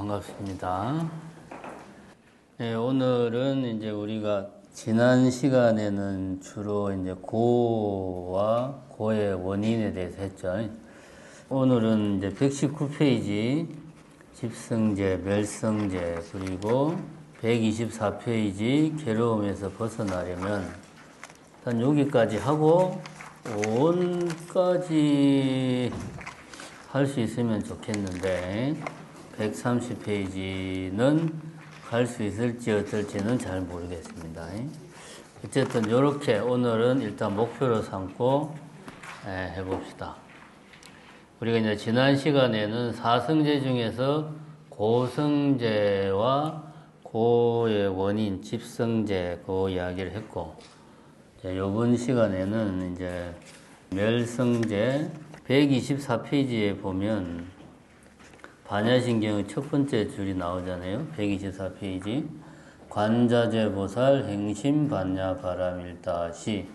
반갑습니다. 네, 오늘은 이제 우리가 지난 시간에는 주로 이제 고와 고의 원인에 대해서 했죠. 오늘은 이제 119페이지 집성제, 멸성제, 그리고 124페이지 괴로움에서 벗어나려면 일단 여기까지 하고 온까지 할 수 있으면 좋겠는데 130페이지는 갈 수 있을지 어떨지는 잘 모르겠습니다. 어쨌든 이렇게 오늘은 일단 목표로 삼고 해봅시다. 우리가 이제 지난 시간에는 사성제 중에서 고성제와 고의 원인, 집성제 그 이야기를 했고, 이번 시간에는 이제 멸성제 124페이지에 보면 반야신경의 첫 번째 줄이 나오잖아요. 124페이지. 관자재보살 행심 반야바라밀다시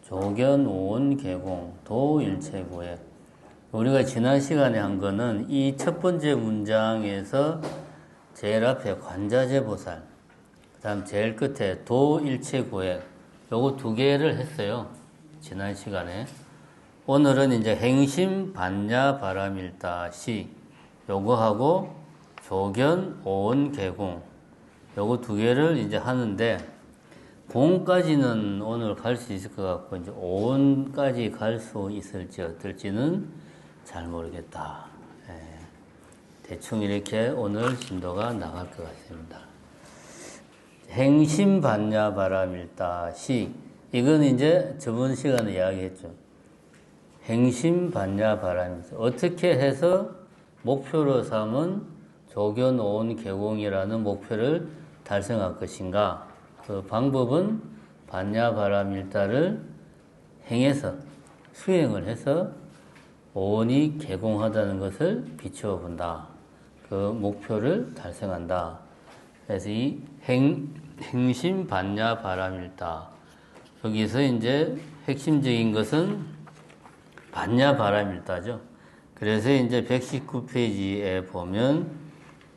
조견 오온 개공 도일체고에. 우리가 지난 시간에 한 거는 이 첫 번째 문장에서 제일 앞에 관자재보살, 그 다음 제일 끝에 도일체고에 요거 두 개를 했어요. 지난 시간에. 오늘은 이제 행심 반야바라밀다시 요거하고 조견 오온 개공 요거 두 개를 이제 하는데, 공까지는 오늘 갈 수 있을 것 같고 이제 오온까지 갈 수 있을지 어떨지는 잘 모르겠다. 대충 이렇게 오늘 진도가 나갈 것 같습니다. 행심 반야바라밀다시, 이건 이제 저번 시간에 이야기했죠. 행심 반야바라밀다, 어떻게 해서 목표로 삼은 조견 오온 개공이라는 목표를 달성할 것인가. 그 방법은 반야바라밀다를 행해서, 수행을 해서 오온이 개공하다는 것을 비추어 본다. 그 목표를 달성한다. 그래서 이 행심 반야바라밀다, 여기서 이제 핵심적인 것은 반야바라밀다죠. 그래서 이제 119페이지에 보면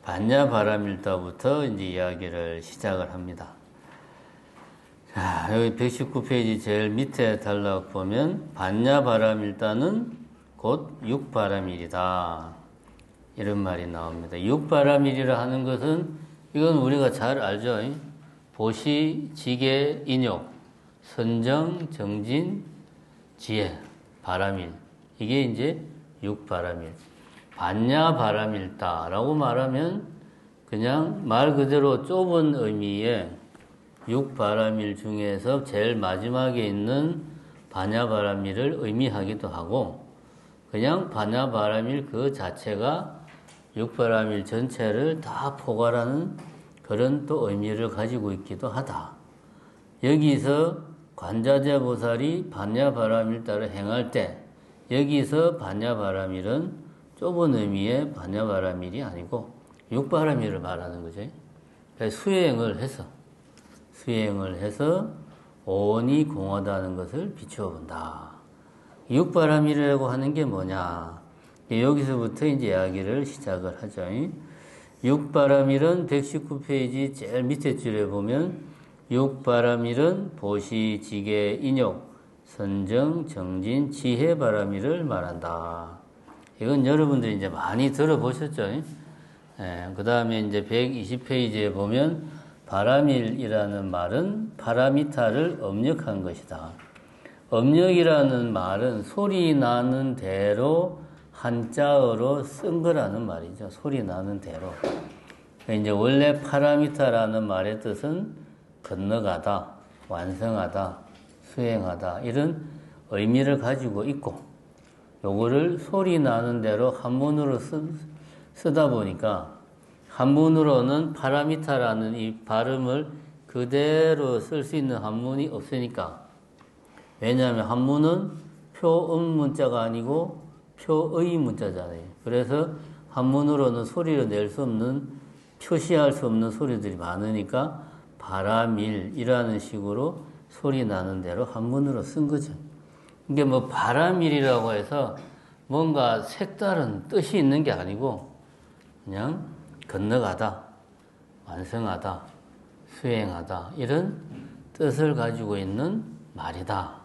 반야바라밀다부터 이제 이야기를 시작을 합니다. 자, 여기 119페이지 제일 밑에 달락 보면 반야바라밀다는 곧 육바라밀이다, 이런 말이 나옵니다. 육바라밀이라 하는 것은 이건 우리가 잘 알죠. 보시, 지계, 인욕, 선정, 정진, 지혜, 바라밀, 이게 이제 육바라밀. 반야바라밀다라고 말하면 그냥 말 그대로 좁은 의미의 육바라밀 중에서 제일 마지막에 있는 반야바라밀을 의미하기도 하고, 그냥 반야바라밀 그 자체가 육바라밀 전체를 다 포괄하는 그런 또 의미를 가지고 있기도 하다. 여기서 관자재보살이 반야바라밀다를 행할 때 여기서 반야바라밀은 좁은 의미의 반야바라밀이 아니고 육바라밀을 말하는 거죠. 수행을 해서 오온이 공하다는 것을 비추어 본다. 육바라밀이라고 하는 게 뭐냐? 여기서부터 이제 이야기를 시작을 하죠. 육바라밀은 119페이지 제일 밑에 줄에 보면 육바라밀은 보시, 지계, 인욕, 선정, 정진, 지혜 바라밀을 말한다. 이건 여러분들이 이제 많이 들어보셨죠? 그 다음에 이제 120페이지에 보면 바라밀이라는 말은 파라미타를 업력한 것이다. 업력이라는 말은 소리 나는 대로 한자어로 쓴 거라는 말이죠. 소리 나는 대로. 이제 원래 파라미타라는 말의 뜻은 건너가다, 완성하다, 수행하다, 이런 의미를 가지고 있고, 요거를 소리 나는 대로 한문으로 쓰다 보니까 한문으로는 파라미타라는 이 발음을 그대로 쓸 수 있는 한문이 없으니까. 왜냐하면 한문은 표음 문자가 아니고 표의 문자잖아요. 그래서 한문으로는 소리를 낼 수 없는, 표시할 수 없는 소리들이 많으니까 바라밀이라는 식으로 소리 나는 대로 한문으로 쓴 거죠. 이게 뭐 바라밀이라고 해서 뭔가 색다른 뜻이 있는 게 아니고 그냥 건너가다, 완성하다, 수행하다 이런 뜻을 가지고 있는 말이다.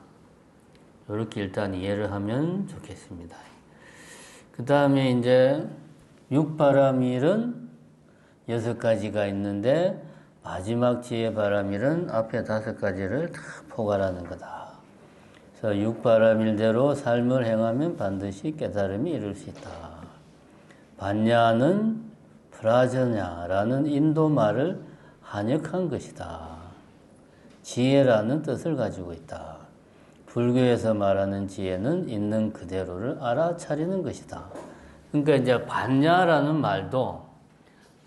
이렇게 일단 이해를 하면 좋겠습니다. 그 다음에 이제 육바라밀은 6가지가 있는데 마지막 지혜바라밀은 앞에 5가지를 다 포괄하는 거다. 그래서 육바라밀대로 삶을 행하면 반드시 깨달음이 이룰 수 있다. 반야는 프라저냐라는 인도 말을 한역한 것이다. 지혜라는 뜻을 가지고 있다. 불교에서 말하는 지혜는 있는 그대로를 알아차리는 것이다. 그러니까 이제 반야라는 말도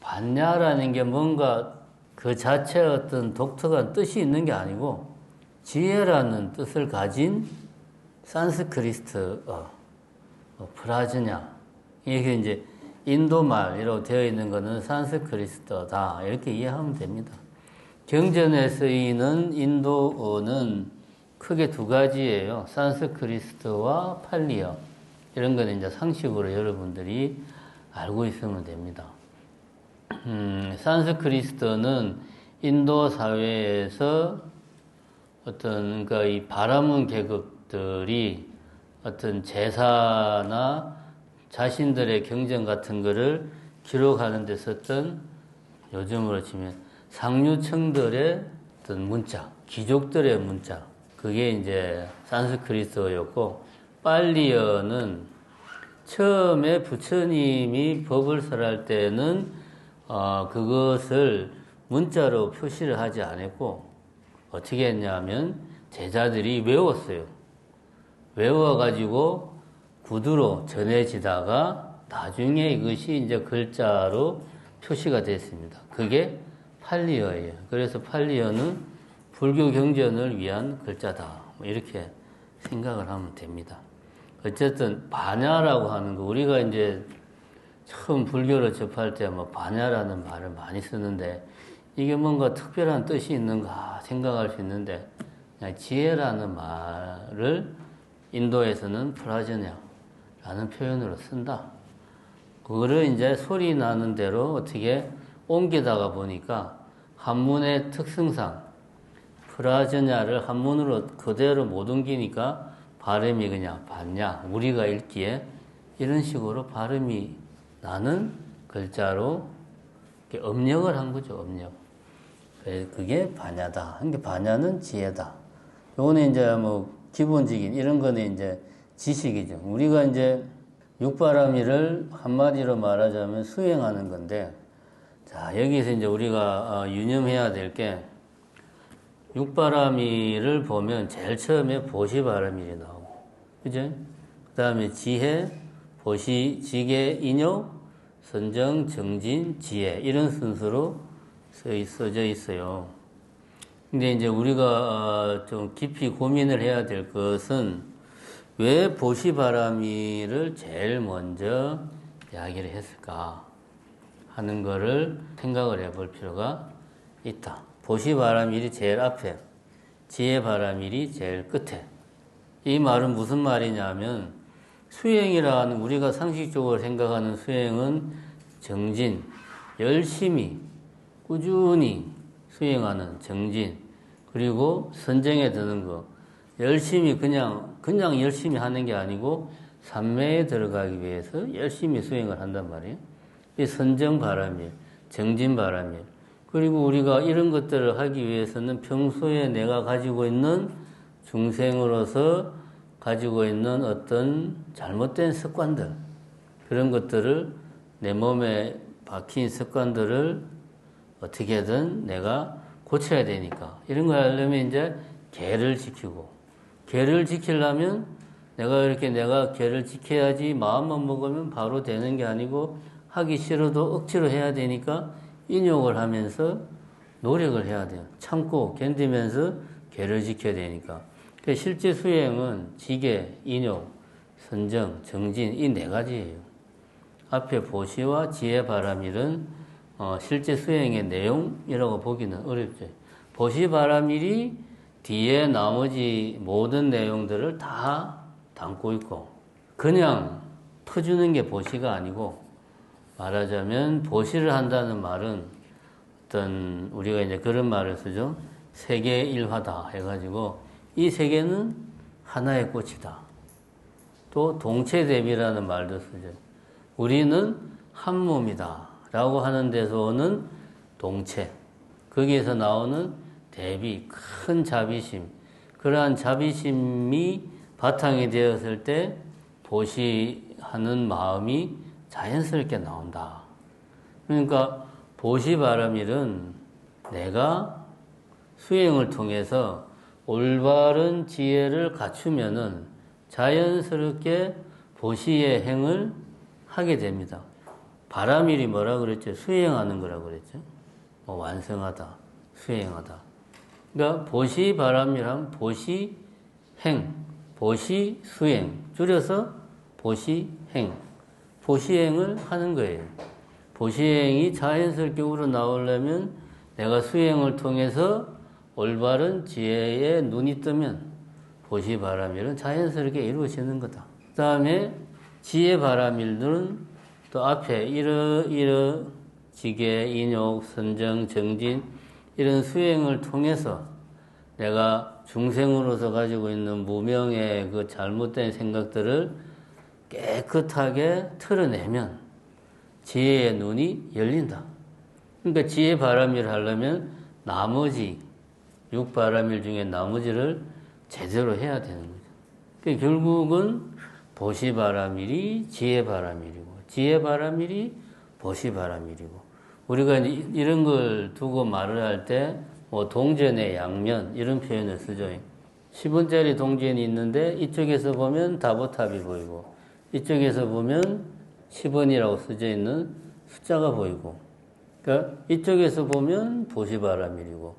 반야라는 게 뭔가 그 자체의 어떤 독특한 뜻이 있는 게 아니고 지혜라는 뜻을 가진 산스크리트어, 프라즈냐. 이게 이제 인도말이라고 되어 있는 것은 산스크리트어다. 이렇게 이해하면 됩니다. 경전에 쓰이는 인도어는 크게 2가지예요. 산스크리트와 팔리어. 이런 거는 이제 상식으로 여러분들이 알고 있으면 됩니다. 산스크리트어는 인도 사회에서 어떤, 그러니까 이 바라문 계급들이 어떤 제사나 자신들의 경전 같은 거를 기록하는 데 썼던, 요즘으로 치면 상류층들의 어떤 문자, 귀족들의 문자, 그게 이제 산스크리트어였고, 팔리어는 처음에 부처님이 법을 설할 때는 그것을 문자로 표시를 하지 않았고 어떻게 했냐면 제자들이 외웠어요. 외워가지고 구두로 전해지다가 나중에 이것이 이제 글자로 표시가 됐습니다. 그게 팔리어예요. 그래서 팔리어는 불교 경전을 위한 글자다. 이렇게 생각을 하면 됩니다. 어쨌든 반야라고 하는 거, 우리가 이제 처음 불교를 접할 때 뭐 반야라는 말을 많이 쓰는데 이게 뭔가 특별한 뜻이 있는가 생각할 수 있는데, 그냥 지혜라는 말을 인도에서는 프라저냐라는 표현으로 쓴다. 그거를 이제 소리 나는 대로 어떻게 옮기다가 보니까 한문의 특성상 프라저냐를 한문으로 그대로 못 옮기니까 발음이 그냥 반야, 우리가 읽기에 이런 식으로 발음이 나는 글자로 업력을 한 거죠, 업력. 그게 반야다. 그러니까 반야는 지혜다. 요거는 이제 뭐 기본적인 이런 거는 이제 지식이죠. 우리가 이제 육바라밀을 한마디로 말하자면 수행하는 건데, 자, 여기서 이제 우리가 유념해야 될 게, 육바라밀을 보면 제일 처음에 보시바라밀이 나오고, 그죠? 그 다음에 지혜, 보시, 지계, 인욕, 선정, 정진, 지혜, 이런 순서로 써져 있어요. 근데 이제 우리가 좀 깊이 고민을 해야 될 것은 왜 보시바라밀을 제일 먼저 이야기를 했을까 하는 거를 생각을 해볼 필요가 있다. 보시바라밀이 제일 앞에, 지혜바라밀이 제일 끝에. 이 말은 무슨 말이냐면, 수행이라는, 우리가 상식적으로 생각하는 수행은 정진, 열심히 꾸준히 수행하는 정진, 그리고 선정에 드는 거, 열심히 그냥 열심히 하는 게 아니고 삼매에 들어가기 위해서 열심히 수행을 한단 말이에요. 이 선정바라밀, 정진바라밀, 그리고 우리가 이런 것들을 하기 위해서는 평소에 내가 가지고 있는 중생으로서 가지고 있는 어떤 잘못된 습관들, 그런 것들을, 내 몸에 박힌 습관들을 어떻게든 내가 고쳐야 되니까, 이런 거 하려면 이제 계를 지키고, 계를 지키려면 내가 계를 지켜야지 마음만 먹으면 바로 되는 게 아니고, 하기 싫어도 억지로 해야 되니까 인욕을 하면서 노력을 해야 돼요. 참고 견디면서 계를 지켜야 되니까. 실제 수행은 지계, 인욕, 선정, 정진, 이 4가지예요. 앞에 보시와 지혜바라밀은 실제 수행의 내용이라고 보기는 어렵죠. 보시바라밀이 뒤에 나머지 모든 내용들을 다 담고 있고, 그냥 터주는 게 보시가 아니고 말하자면 보시를 한다는 말은 어떤 우리가 이제 그런 말을 쓰죠. 세계 일화다 해가지고 이 세계는 하나의 꽃이다. 또 동체대비라는 말도 쓰죠. 우리는 한 몸이다 라고 하는 데서 오는 동체, 거기에서 나오는 대비, 큰 자비심, 그러한 자비심이 바탕이 되었을 때 보시하는 마음이 자연스럽게 나온다. 그러니까 보시바라밀은 내가 수행을 통해서 올바른 지혜를 갖추면은 자연스럽게 보시의 행을 하게 됩니다. 바라밀이 뭐라 그랬죠? 수행하는 거라 그랬죠? 완성하다, 수행하다. 그러니까 보시바라밀하면 보시행, 보시수행, 줄여서 보시행, 보시행을 하는 거예요. 보시행이 자연스럽게 우러나오려면 내가 수행을 통해서 올바른 지혜에 눈이 뜨면 보시바라밀은 자연스럽게 이루어지는 거다. 그 다음에 지혜바라밀들은 또 앞에 지계, 인욕, 선정, 정진 이런 수행을 통해서 내가 중생으로서 가지고 있는 무명의 그 잘못된 생각들을 깨끗하게 털어내면 지혜의 눈이 열린다. 그러니까 지혜바라밀을 하려면 나머지 6바라밀 중에 나머지를 제대로 해야 되는 거죠. 그러니까 결국은 보시바라밀이 지혜바라밀이고 지혜바라밀이 보시바라밀이고 우리가 이런 걸 두고 말을 할 때 뭐 동전의 양면 이런 표현을 쓰죠. 10원짜리 동전이 있는데 이쪽에서 보면 다보탑이 보이고 이쪽에서 보면 10원이라고 쓰져 있는 숫자가 보이고 그러니까 이쪽에서 보면 보시바라밀이고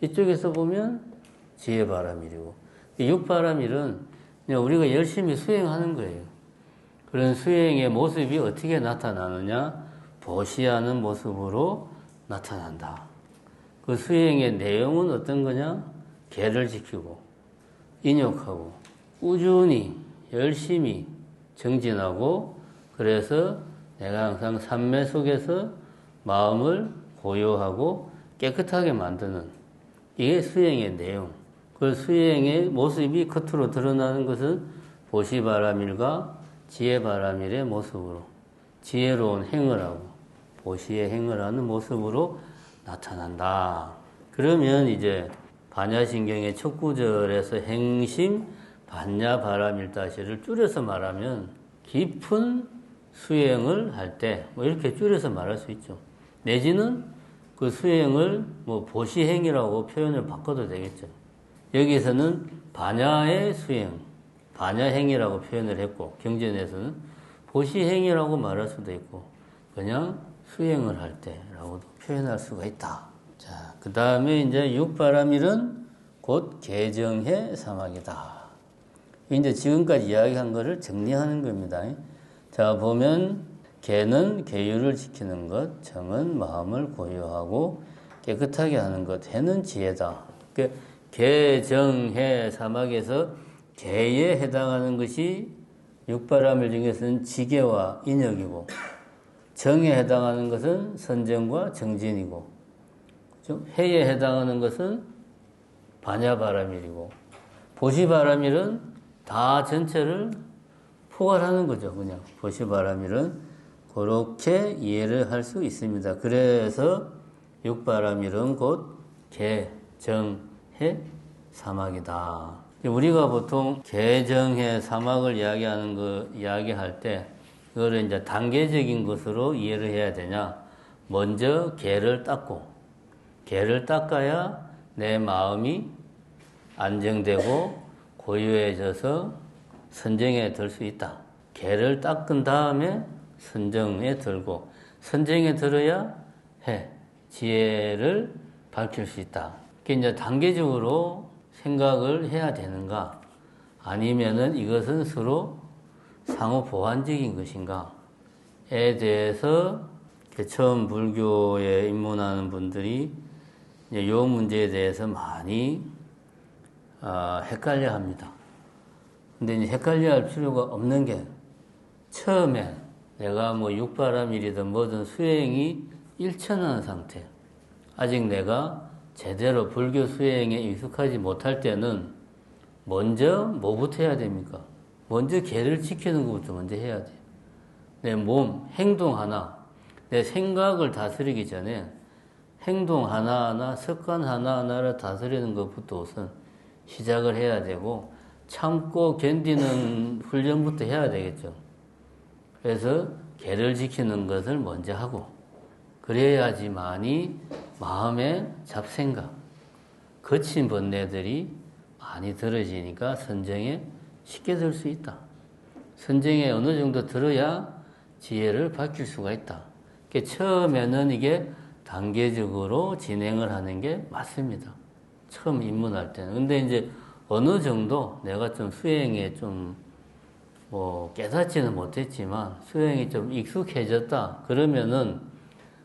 이쪽에서 보면 지혜바라밀이고 6바라밀은 그냥 우리가 열심히 수행하는 거예요. 그런 수행의 모습이 어떻게 나타나느냐? 보시하는 모습으로 나타난다. 그 수행의 내용은 어떤 거냐? 계를 지키고 인욕하고 꾸준히 열심히 정진하고 그래서 내가 항상 삼매 속에서 마음을 고요하고 깨끗하게 만드는 이게 수행의 내용. 그 수행의 모습이 겉으로 드러나는 것은 보시바라밀과 지혜바라밀의 모습으로 지혜로운 행을 하고 보시의 행을 하는 모습으로 나타난다. 그러면 이제 반야신경의 첫 구절에서 행심 반야바라밀다시를 줄여서 말하면 깊은 수행을 할 때 뭐 이렇게 줄여서 말할 수 있죠. 내지는 그 수행을 뭐 보시행이라고 표현을 바꿔도 되겠죠. 여기서는 반야의 수행, 반야행이라고 표현을 했고 경전에서는 보시행이라고 말할 수도 있고 그냥 수행을 할 때라고도 표현할 수가 있다. 자, 그 다음에 이제 육바라밀은 곧 개정해 사막이다. 이제 지금까지 이야기한 거를 정리하는 겁니다. 자, 보면 개는 계율을 지키는 것, 정은 마음을 고요하고 깨끗하게 하는 것, 해는 지혜다. 개정해 사막에서 개에 해당하는 것이 육바라밀 중에서는 지계와 인역이고 정에 해당하는 것은 선정과 정진이고 해에 해당하는 것은 반야바라밀이고 보시바라밀은 다 전체를 포괄하는 거죠. 그냥 보시바라밀은 그렇게 이해를 할 수 있습니다. 그래서 육바라밀은 곧 개, 정, 해, 사막이다. 우리가 보통 개정해 사막을 이야기할 때 그거를 이제 단계적인 것으로 이해를 해야 되냐? 먼저 개를 닦아야 내 마음이 안정되고 고요해져서 선정에 들 수 있다. 개를 닦은 다음에 선정에 들고 선정에 들어야 해, 지혜를 밝힐 수 있다. 이제 단계적으로 생각을 해야 되는가? 아니면은 이것은 서로 상호 보완적인 것인가에 대해서 처음 불교에 입문하는 분들이 이 문제에 대해서 많이 헷갈려 합니다. 근데 이제 헷갈려 할 필요가 없는 게 처음에 내가 뭐 육바라밀이든 뭐든 수행이 일천하는 상태. 아직 내가 제대로 불교 수행에 익숙하지 못할 때는 먼저 뭐부터 해야 됩니까? 먼저 계를 지키는 것부터 먼저 해야 돼요. 내 몸, 행동 하나, 내 생각을 다스리기 전에 행동 하나하나, 습관 하나하나를 다스리는 것부터 우선 시작을 해야 되고 참고 견디는 훈련부터 해야 되겠죠. 그래서 계를 지키는 것을 먼저 하고 그래야지만이 마음의 잡생각, 거친 번뇌들이 많이 들어지니까 선정에 쉽게 들 수 있다. 선정에 어느 정도 들어야 지혜를 밝힐 수가 있다. 처음에는 이게 단계적으로 진행을 하는 게 맞습니다. 처음 입문할 때는. 근데 이제 어느 정도 내가 좀 수행에 좀 깨닫지는 못했지만 수행이 좀 익숙해졌다. 그러면은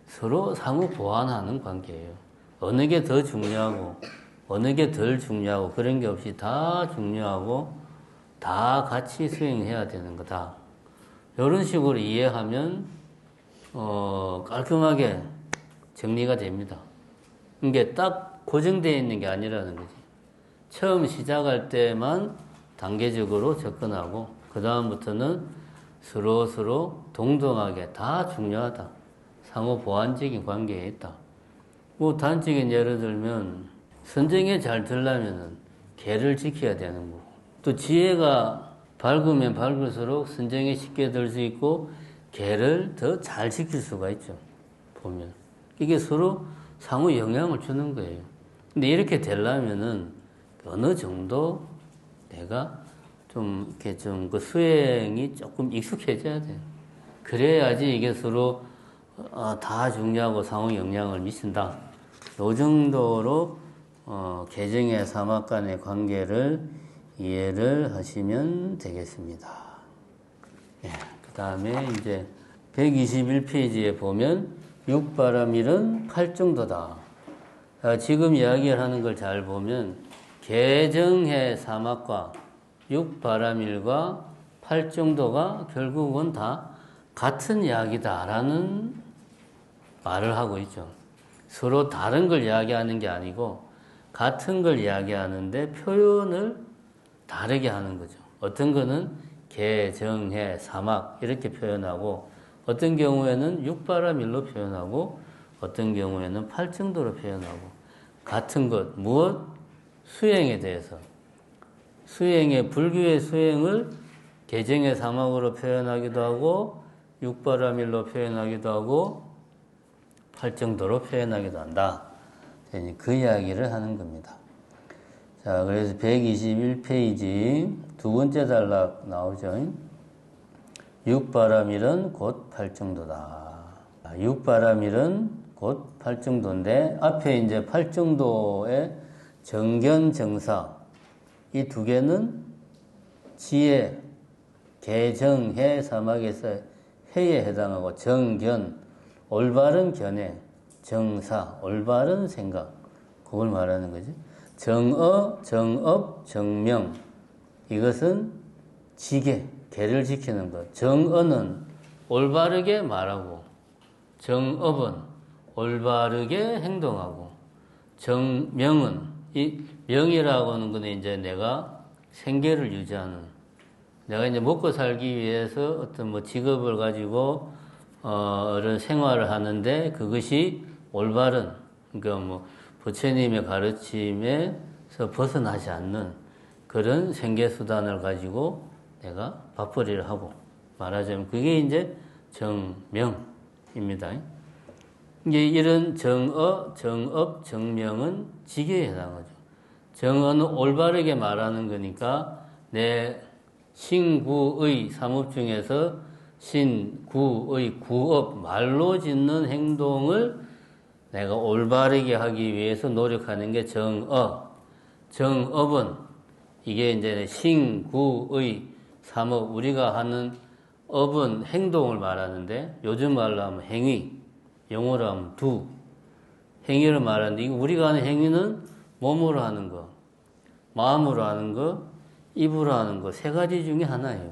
서로 상호 보완하는 관계예요. 어느 게 더 중요하고 어느 게 덜 중요하고 그런 게 없이 다 중요하고 다 같이 수행해야 되는 거다. 이런 식으로 이해하면 깔끔하게 정리가 됩니다. 이게 딱 고정되어 있는 게 아니라는 거지. 처음 시작할 때만 단계적으로 접근하고 그 다음부터는 서로 동등하게 다 중요하다. 상호 보완적인 관계에 있다. 뭐 단적인 예를 들면 선정에 잘 들려면은 계를 지켜야 되는 거고 또 지혜가 밝으면 밝을수록 선정에 쉽게 들 수 있고 계를 더 잘 지킬 수가 있죠. 보면 이게 서로 상호 영향을 주는 거예요. 근데 이렇게 되려면은 어느 정도 내가 좀 이렇게 좀 그 수행이 조금 익숙해져야 돼요. 그래야지 이게 서로 다 중요하고 상호 영향을 미친다. 이 정도로 개정의 사막 간의 관계를 이해를 하시면 되겠습니다. 예, 그 다음에 이제 121페이지에 보면 육바라밀은 팔정도다. 지금 이야기를 하는 걸 잘 보면 개정의 사막과 육바라밀과 팔정도가 결국은 다 같은 이야기다라는 말을 하고 있죠. 서로 다른 걸 이야기하는 게 아니고 같은 걸 이야기하는데 표현을 다르게 하는 거죠. 어떤 거는 개, 정, 해, 사막 이렇게 표현하고 어떤 경우에는 육바라밀로 표현하고 어떤 경우에는 팔정도로 표현하고 같은 것, 무엇? 수행에 대해서 수행의 불교의 수행을 개정의 사막으로 표현하기도 하고 육바라밀로 표현하기도 하고 팔정도로 표현하기도 한다. 그 이야기를 하는 겁니다. 자, 그래서 121페이지 두 번째 단락 나오죠. 육바라밀은 곧 팔정도다. 육바라밀은 곧 팔정도인데 앞에 이제 팔정도의 정견, 정사 이 두 개는 지혜, 개정, 해, 사막에서 해에 해당하고 정견, 올바른 견해, 정사, 올바른 생각 그걸 말하는 거지. 정어, 정업, 정명 이것은 지계, 계를 지키는 것. 정어는 올바르게 말하고 정업은 올바르게 행동하고 정명은 이 명이라고 하는 건 이제 내가 생계를 유지하는 내가 이제 먹고 살기 위해서 어떤 뭐 직업을 가지고 이런 생활을 하는데 그것이 올바른 그러니까 뭐 부처님의 가르침에서 벗어나지 않는 그런 생계 수단을 가지고 내가 밥벌이를 하고 말하자면 그게 이제 정명입니다. 이게 이런 정어, 정업, 정명은 지계에 해당하죠. 정어는 올바르게 말하는 거니까 내 신구의 삼업 중에서 신구의 구업, 말로 짓는 행동을 내가 올바르게 하기 위해서 노력하는 게 정어. 정업은 이게 이제 신구의 삼업, 우리가 하는 업은 행동을 말하는데 요즘 말로 하면 행위, 영어로 하면 do. 행위를 말하는데 이거 우리가 하는 행위는 몸으로 하는 거, 마음으로 하는 거, 입으로 하는 거 세 가지 중에 하나예요.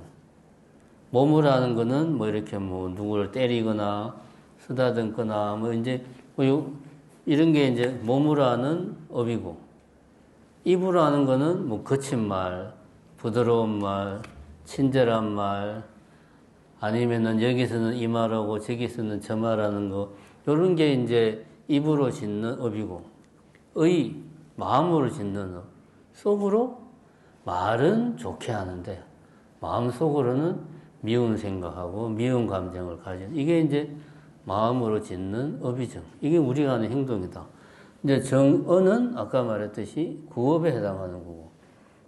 몸으라는 거는 뭐 이렇게 뭐 누구를 때리거나 쓰다듬거나 뭐 이제 이런 게 이제 몸으라는 업이고, 입으로 하는 거는 뭐 거친 말, 부드러운 말, 친절한 말, 아니면은 여기서는 이 말하고 저기서는 저 말하는 거, 이런 게 이제 입으로 짓는 업이고, 마음으로 짓는 업. 속으로 말은 좋게 하는데 마음 속으로는 미운 생각하고 미운 감정을 가진, 이게 이제 마음으로 짓는 업이죠. 이게 우리가 하는 행동이다. 이제 정어는 아까 말했듯이 구업에 해당하는 거고,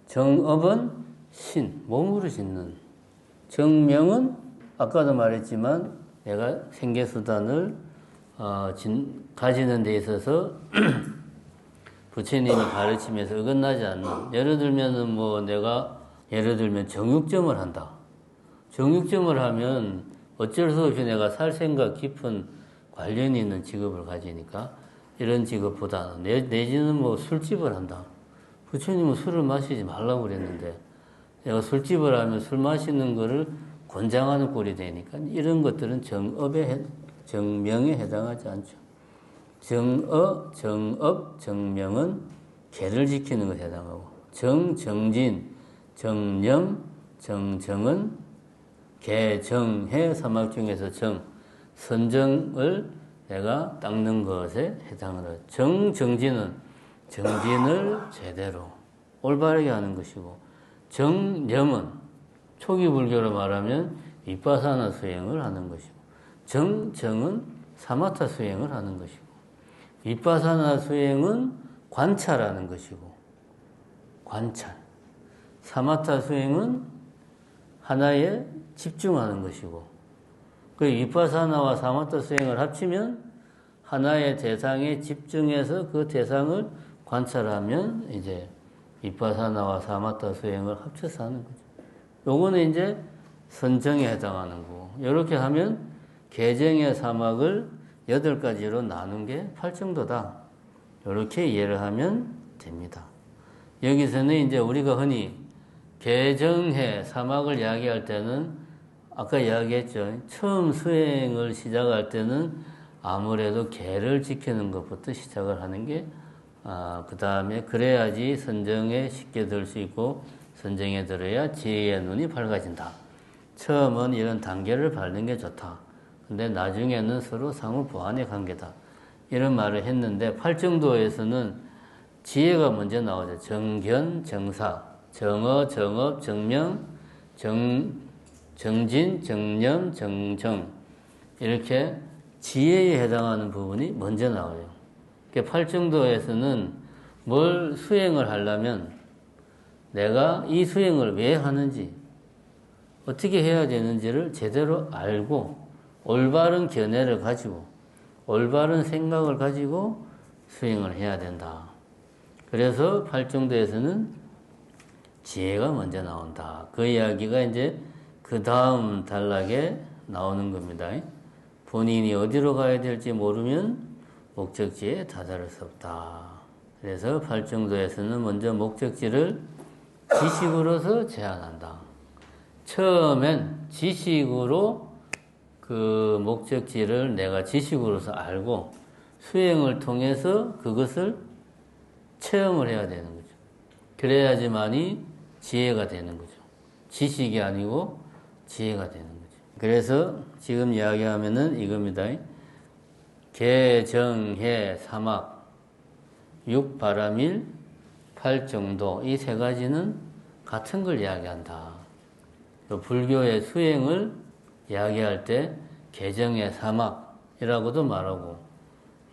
정업은 신, 몸으로 짓는, 정명은 아까도 말했지만 내가 생계수단을 가지는 데 있어서 부처님이 가르치면서 어긋나지 않는, 예를 들면 정육점을 한다. 정육점을 하면 어쩔 수 없이 내가 살 생각 깊은 관련이 있는 직업을 가지니까 이런 직업보다는 내지는 뭐 술집을 한다. 부처님은 술을 마시지 말라고 그랬는데 내가 술집을 하면 술 마시는 거를 권장하는 꼴이 되니까 이런 것들은 정명에 해당하지 않죠. 정업, 정명은 계를 지키는 것에 해당하고, 정진, 정념, 정정은 계, 정해, 사막 중에서 선정을 내가 닦는 것에 해당을 하죠. 정진은 정진을 제대로 올바르게 하는 것이고, 정념은 초기 불교로 말하면 위파사나 수행을 하는 것이고, 정은 사마타 수행을 하는 것이고, 위파사나 수행은 관찰하는 것이고, 관찰. 사마타 수행은 하나에 집중하는 것이고, 그 위파사나와 사마타 수행을 합치면 하나의 대상에 집중해서 그 대상을 관찰하면 이제 위파사나와 사마타 수행을 합쳐서 하는 거죠. 요거는 이제 선정에 해당하는 거고, 이렇게 하면 개정의 사막을 8가지로 나눈 게 팔정도다. 이렇게 이해를 하면 됩니다. 여기서는 이제 우리가 흔히 개정해 사막을 이야기할 때는 아까 이야기했죠. 처음 수행을 시작할 때는 아무래도 개를 지키는 것부터 시작을 하는 게, 그 다음에 그래야지 선정에 쉽게 들 수 있고 선정에 들어야 지혜의 눈이 밝아진다. 처음은 이런 단계를 밟는 게 좋다. 근데 나중에는 서로 상호 보완의 관계다. 이런 말을 했는데 팔정도에서는 지혜가 먼저 나오죠. 정견, 정사, 정어, 정업, 정명, 정진, 정념, 정정, 이렇게 지혜에 해당하는 부분이 먼저 나와요. 그러니까 팔정도에서는 뭘 수행을 하려면 내가 이 수행을 왜 하는지, 어떻게 해야 되는지를 제대로 알고 올바른 견해를 가지고 올바른 생각을 가지고 수행을 해야 된다. 그래서 팔정도에서는 지혜가 먼저 나온다. 그 이야기가 이제 그 다음 단락에 나오는 겁니다. 본인이 어디로 가야 될지 모르면 목적지에 다다를 수 없다. 그래서 팔정도에서는 먼저 목적지를 지식으로서 제한한다. 처음엔 지식으로 그 목적지를 내가 지식으로서 알고 수행을 통해서 그것을 체험을 해야 되는 거죠. 그래야지만이 지혜가 되는 거죠. 지식이 아니고 지혜가 되는 거죠. 그래서 지금 이야기하면은 이겁니다. 개정해 사막, 육바라밀, 팔정도, 이 세 가지는 같은 걸 이야기한다. 불교의 수행을 이야기할 때 개정의 사막이라고도 말하고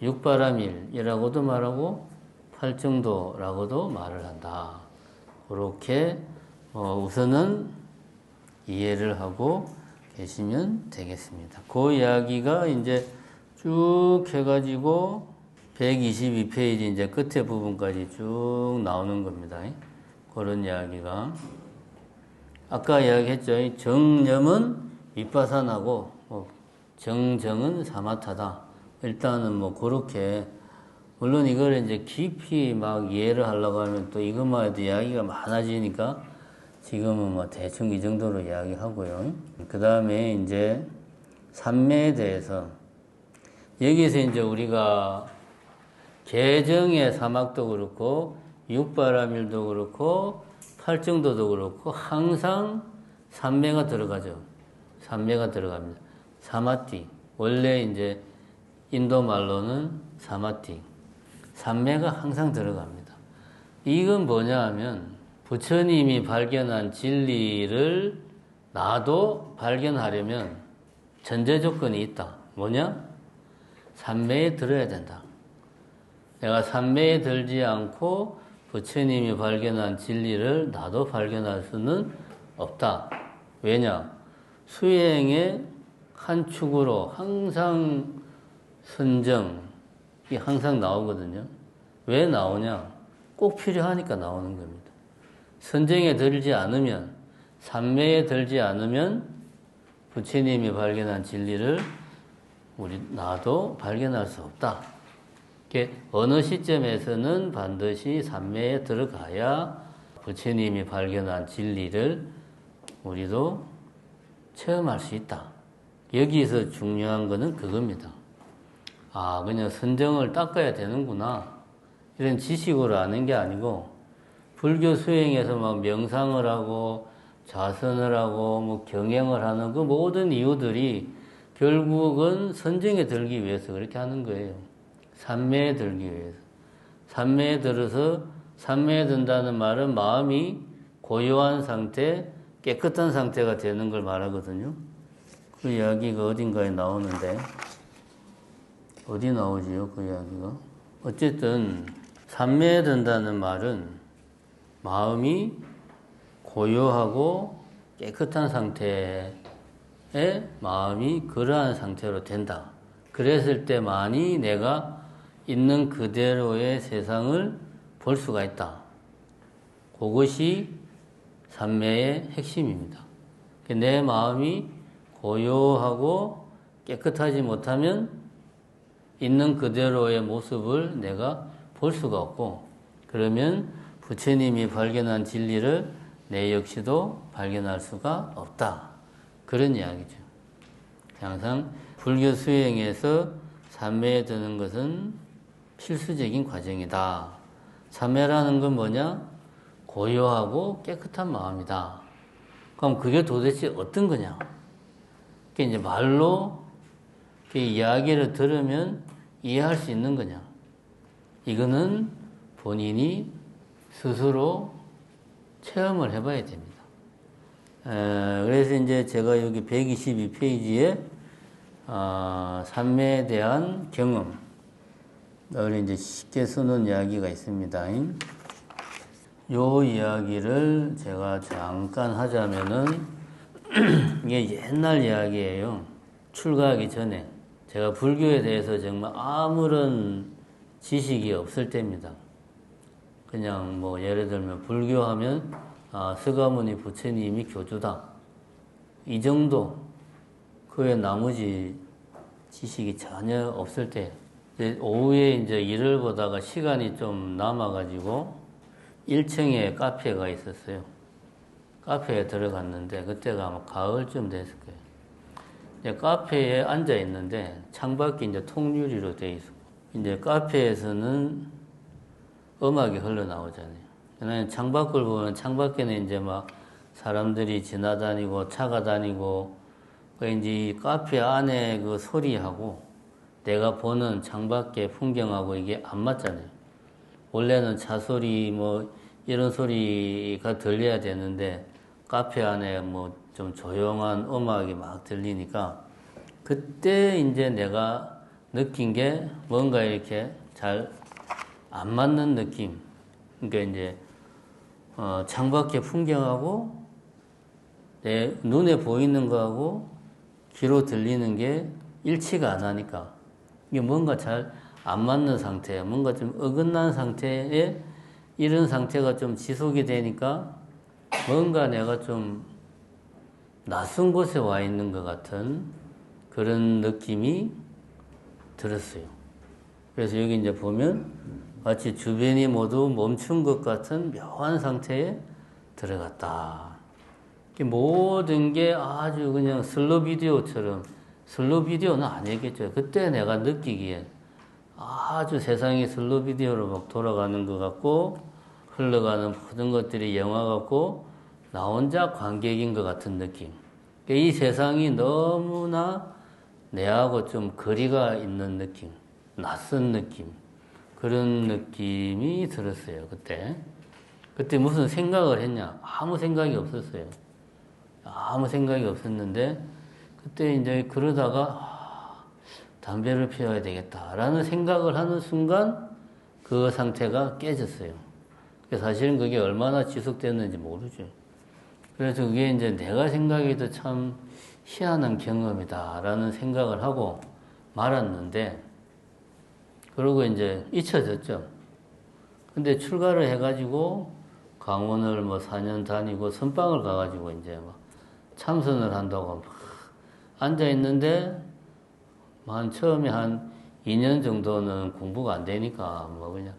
육바라밀이라고도 말하고 팔정도라고도 말을 한다. 그렇게 우선은 이해를 하고 계시면 되겠습니다. 그 이야기가 이제 쭉 해가지고 122페이지 이제 끝에 부분까지 쭉 나오는 겁니다. 그런 이야기가 아까 이야기했죠. 정념은 위파사나고 정정은 사마타다. 일단은 뭐 그렇게, 물론 이걸 이제 깊이 막 이해를 하려고 하면 또 이것만 해도 이야기가 많아지니까 지금은 뭐 대충 이 정도로 이야기하고요. 그 다음에 이제 삼매에 대해서 여기서 이제 우리가 개정의 사막도 그렇고 육바라밀도 그렇고 팔정도도 그렇고 항상 삼매가 들어가죠. 삼매가 들어갑니다. 사마띠. 원래 이제 인도 말로는 사마띠. 삼매가 항상 들어갑니다. 이건 뭐냐 하면 부처님이 발견한 진리를 나도 발견하려면 전제 조건이 있다. 뭐냐? 삼매에 들어야 된다. 내가 삼매에 들지 않고 부처님이 발견한 진리를 나도 발견할 수는 없다. 왜냐? 수행의 한 축으로 항상 선정이 항상 나오거든요. 왜 나오냐? 꼭 필요하니까 나오는 겁니다. 선정에 들지 않으면, 삼매에 들지 않으면 부처님이 발견한 진리를 나도 발견할 수 없다. 어느 시점에서는 반드시 삼매에 들어가야 부처님이 발견한 진리를 우리도 체험할 수 있다. 여기서 중요한 것은 그겁니다. 아, 그냥 선정을 닦아야 되는구나. 이런 지식으로 아는 게 아니고, 불교 수행에서 막 명상을 하고, 자선을 하고, 뭐 경행을 하는 그 모든 이유들이 결국은 선정에 들기 위해서 그렇게 하는 거예요. 삼매에 들기 위해서. 삼매에 들어서, 삼매에 든다는 말은 마음이 고요한 상태, 깨끗한 상태가 되는 걸 말하거든요. 그 이야기가 어딘가에 나오는데, 어디 나오지요, 그 이야기가? 어쨌든, 삼매에 든다는 말은 마음이 고요하고 깨끗한 상태에 마음이 그러한 상태로 된다. 그랬을 때만이 내가 있는 그대로의 세상을 볼 수가 있다. 그것이 삼매의 핵심입니다. 내 마음이 고요하고 깨끗하지 못하면 있는 그대로의 모습을 내가 볼 수가 없고, 그러면 부처님이 발견한 진리를 내 역시도 발견할 수가 없다. 그런 이야기죠. 항상 불교 수행에서 삼매에 드는 것은 필수적인 과정이다. 삼매라는 건 뭐냐? 고요하고 깨끗한 마음이다. 그럼 그게 도대체 어떤 거냐? 그게 이제 말로 이야기를 들으면 이해할 수 있는 거냐? 이거는 본인이 스스로 체험을 해봐야 됩니다. 그래서 이제 제가 여기 122페이지에 삼매에 대한 경험을 이제 쉽게 쓰는 이야기가 있습니다. 요 이야기를 제가 잠깐 하자면은 이게 옛날 이야기예요. 출가하기 전에 제가 불교에 대해서 정말 아무런 지식이 없을 때입니다. 그냥 뭐 예를 들면 불교하면 서가모니 부처님이 교주다. 이 정도. 그 외 나머지 지식이 전혀 없을 때. 오후에 이제 일을 보다가 시간이 좀 남아가지고 1층에 카페가 있었어요. 카페에 들어갔는데 그때가 아마 가을쯤 됐을 거예요. 이제 카페에 앉아 있는데 창밖이 이제 통유리로 돼 있고, 이제 카페에서는 음악이 흘러나오잖아요. 창밖을 보면 창밖에는 이제 막 사람들이 지나다니고 차가 다니고, 이제 이 카페 안에 그 소리하고 내가 보는 창밖의 풍경하고 이게 안 맞잖아요. 원래는 차 소리 뭐 이런 소리가 들려야 되는데 카페 안에 뭐 좀 조용한 음악이 막 들리니까 그때 이제 내가 느낀 게 뭔가 이렇게 잘 안 맞는 느낌. 그러니까 이제 창밖의 풍경하고 내 눈에 보이는 거하고 귀로 들리는 게 일치가 안 하니까 이게 뭔가 잘 안 맞는 상태, 뭔가 좀 어긋난 상태에 이런 상태가 좀 지속이 되니까 뭔가 내가 좀 낯선 곳에 와 있는 것 같은 그런 느낌이 들었어요. 그래서 여기 이제 보면 마치 주변이 모두 멈춘 것 같은 묘한 상태에 들어갔다. 모든 게 아주 그냥 슬로 비디오처럼, 슬로 비디오는 아니겠죠. 그때 내가 느끼기에 아주 세상이 슬로 비디오로 막 돌아가는 것 같고, 흘러가는 모든 것들이 영화 같고, 나 혼자 관객인 것 같은 느낌. 이 세상이 너무나 내하고 좀 거리가 있는 느낌, 낯선 느낌, 그런 느낌이 들었어요, 그때. 그때 무슨 생각을 했냐? 아무 생각이 없었어요. 아무 생각이 없었는데, 그때 이제 그러다가, 담배를 피워야 되겠다라는 생각을 하는 순간, 그 상태가 깨졌어요. 사실은 그게 얼마나 지속됐는지 모르죠. 그래서 그게 이제 내가 생각해도 참 희한한 경험이다라는 생각을 하고 말았는데, 그러고 이제 잊혀졌죠. 근데 출가를 해가지고 강원을 뭐 4년 다니고 선방을 가가지고 이제 막 참선을 한다고 막 앉아있는데, 처음에 한 2년 정도는 공부가 안 되니까 뭐 그냥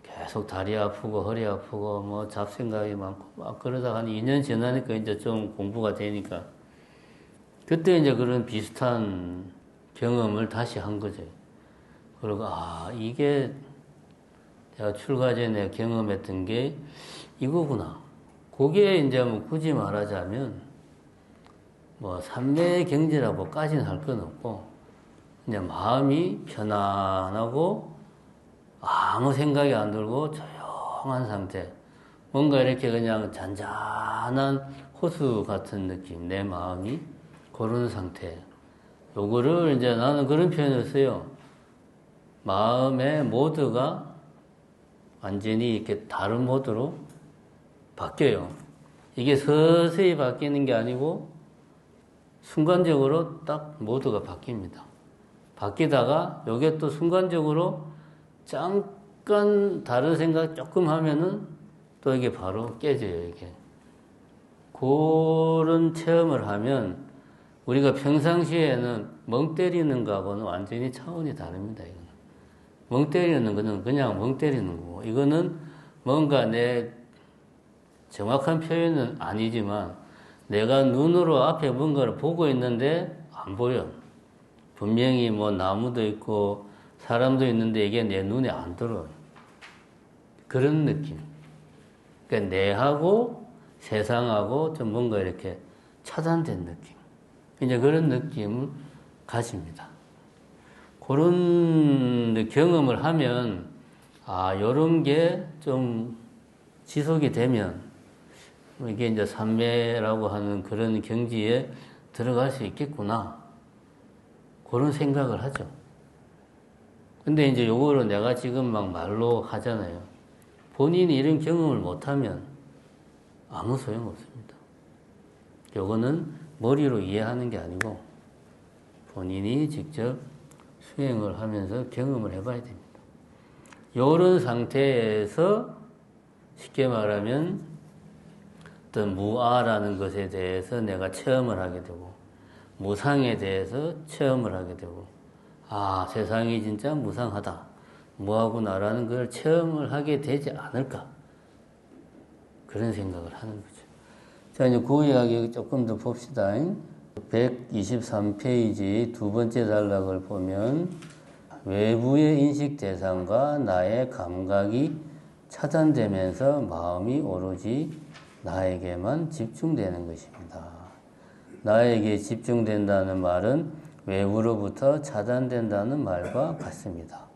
계속 다리 아프고 허리 아프고 뭐 잡생각이 많고 막 그러다가 한 2년 지나니까 이제 좀 공부가 되니까, 그때 이제 그런 비슷한 경험을 다시 한 거죠. 그리고 이게 내가 출가 전에 경험했던 게 이거구나. 그게 이제 뭐 굳이 말하자면 뭐 삼昧 경지라고까지는 할 건 없고, 그냥 마음이 편안하고 아무 생각이 안 들고 조용한 상태. 뭔가 이렇게 그냥 잔잔한 호수 같은 느낌, 내 마음이 그런 상태. 요거를 이제 나는 그런 표현을 써요. 마음의 모드가 완전히 이렇게 다른 모드로 바뀌어요. 이게 서서히 바뀌는 게 아니고 순간적으로 딱 모드가 바뀝니다. 바뀌다가 요게 또 순간적으로 잠깐 다른 생각 조금 하면은 또 이게 바로 깨져요, 이게. 그런 체험을 하면 우리가 평상시에는 멍 때리는 거하고는 완전히 차원이 다릅니다, 이거는. 멍 때리는 거는 그냥 멍 때리는 거고, 이거는 뭔가 내 정확한 표현은 아니지만 내가 눈으로 앞에 뭔가를 보고 있는데 안 보여. 분명히 뭐 나무도 있고 사람도 있는데 이게 내 눈에 안 들어요. 그런 느낌. 그러니까 내하고 세상하고 좀 뭔가 이렇게 차단된 느낌. 이제 그런 느낌을 가집니다. 그런 경험을 하면, 요런 게 좀 지속이 되면, 이게 이제 삼매라고 하는 그런 경지에 들어갈 수 있겠구나. 그런 생각을 하죠. 근데 이제 요거를 내가 지금 막 말로 하잖아요. 본인이 이런 경험을 못하면 아무 소용 없습니다. 요거는 머리로 이해하는 게 아니고 본인이 직접 수행을 하면서 경험을 해봐야 됩니다. 요런 상태에서 쉽게 말하면 어떤 무아라는 것에 대해서 내가 체험을 하게 되고, 무상에 대해서 체험을 하게 되고, 세상이 진짜 무상하다, 무하구나라는 걸 체험을 하게 되지 않을까, 그런 생각을 하는 거죠. 자, 이제 그 이야기 조금 더 봅시다. 123페이지 두 번째 단락을 보면, 외부의 인식 대상과 나의 감각이 차단되면서 마음이 오로지 나에게만 집중되는 것입니다. 나에게 집중된다는 말은 외부로부터 차단된다는 말과 같습니다.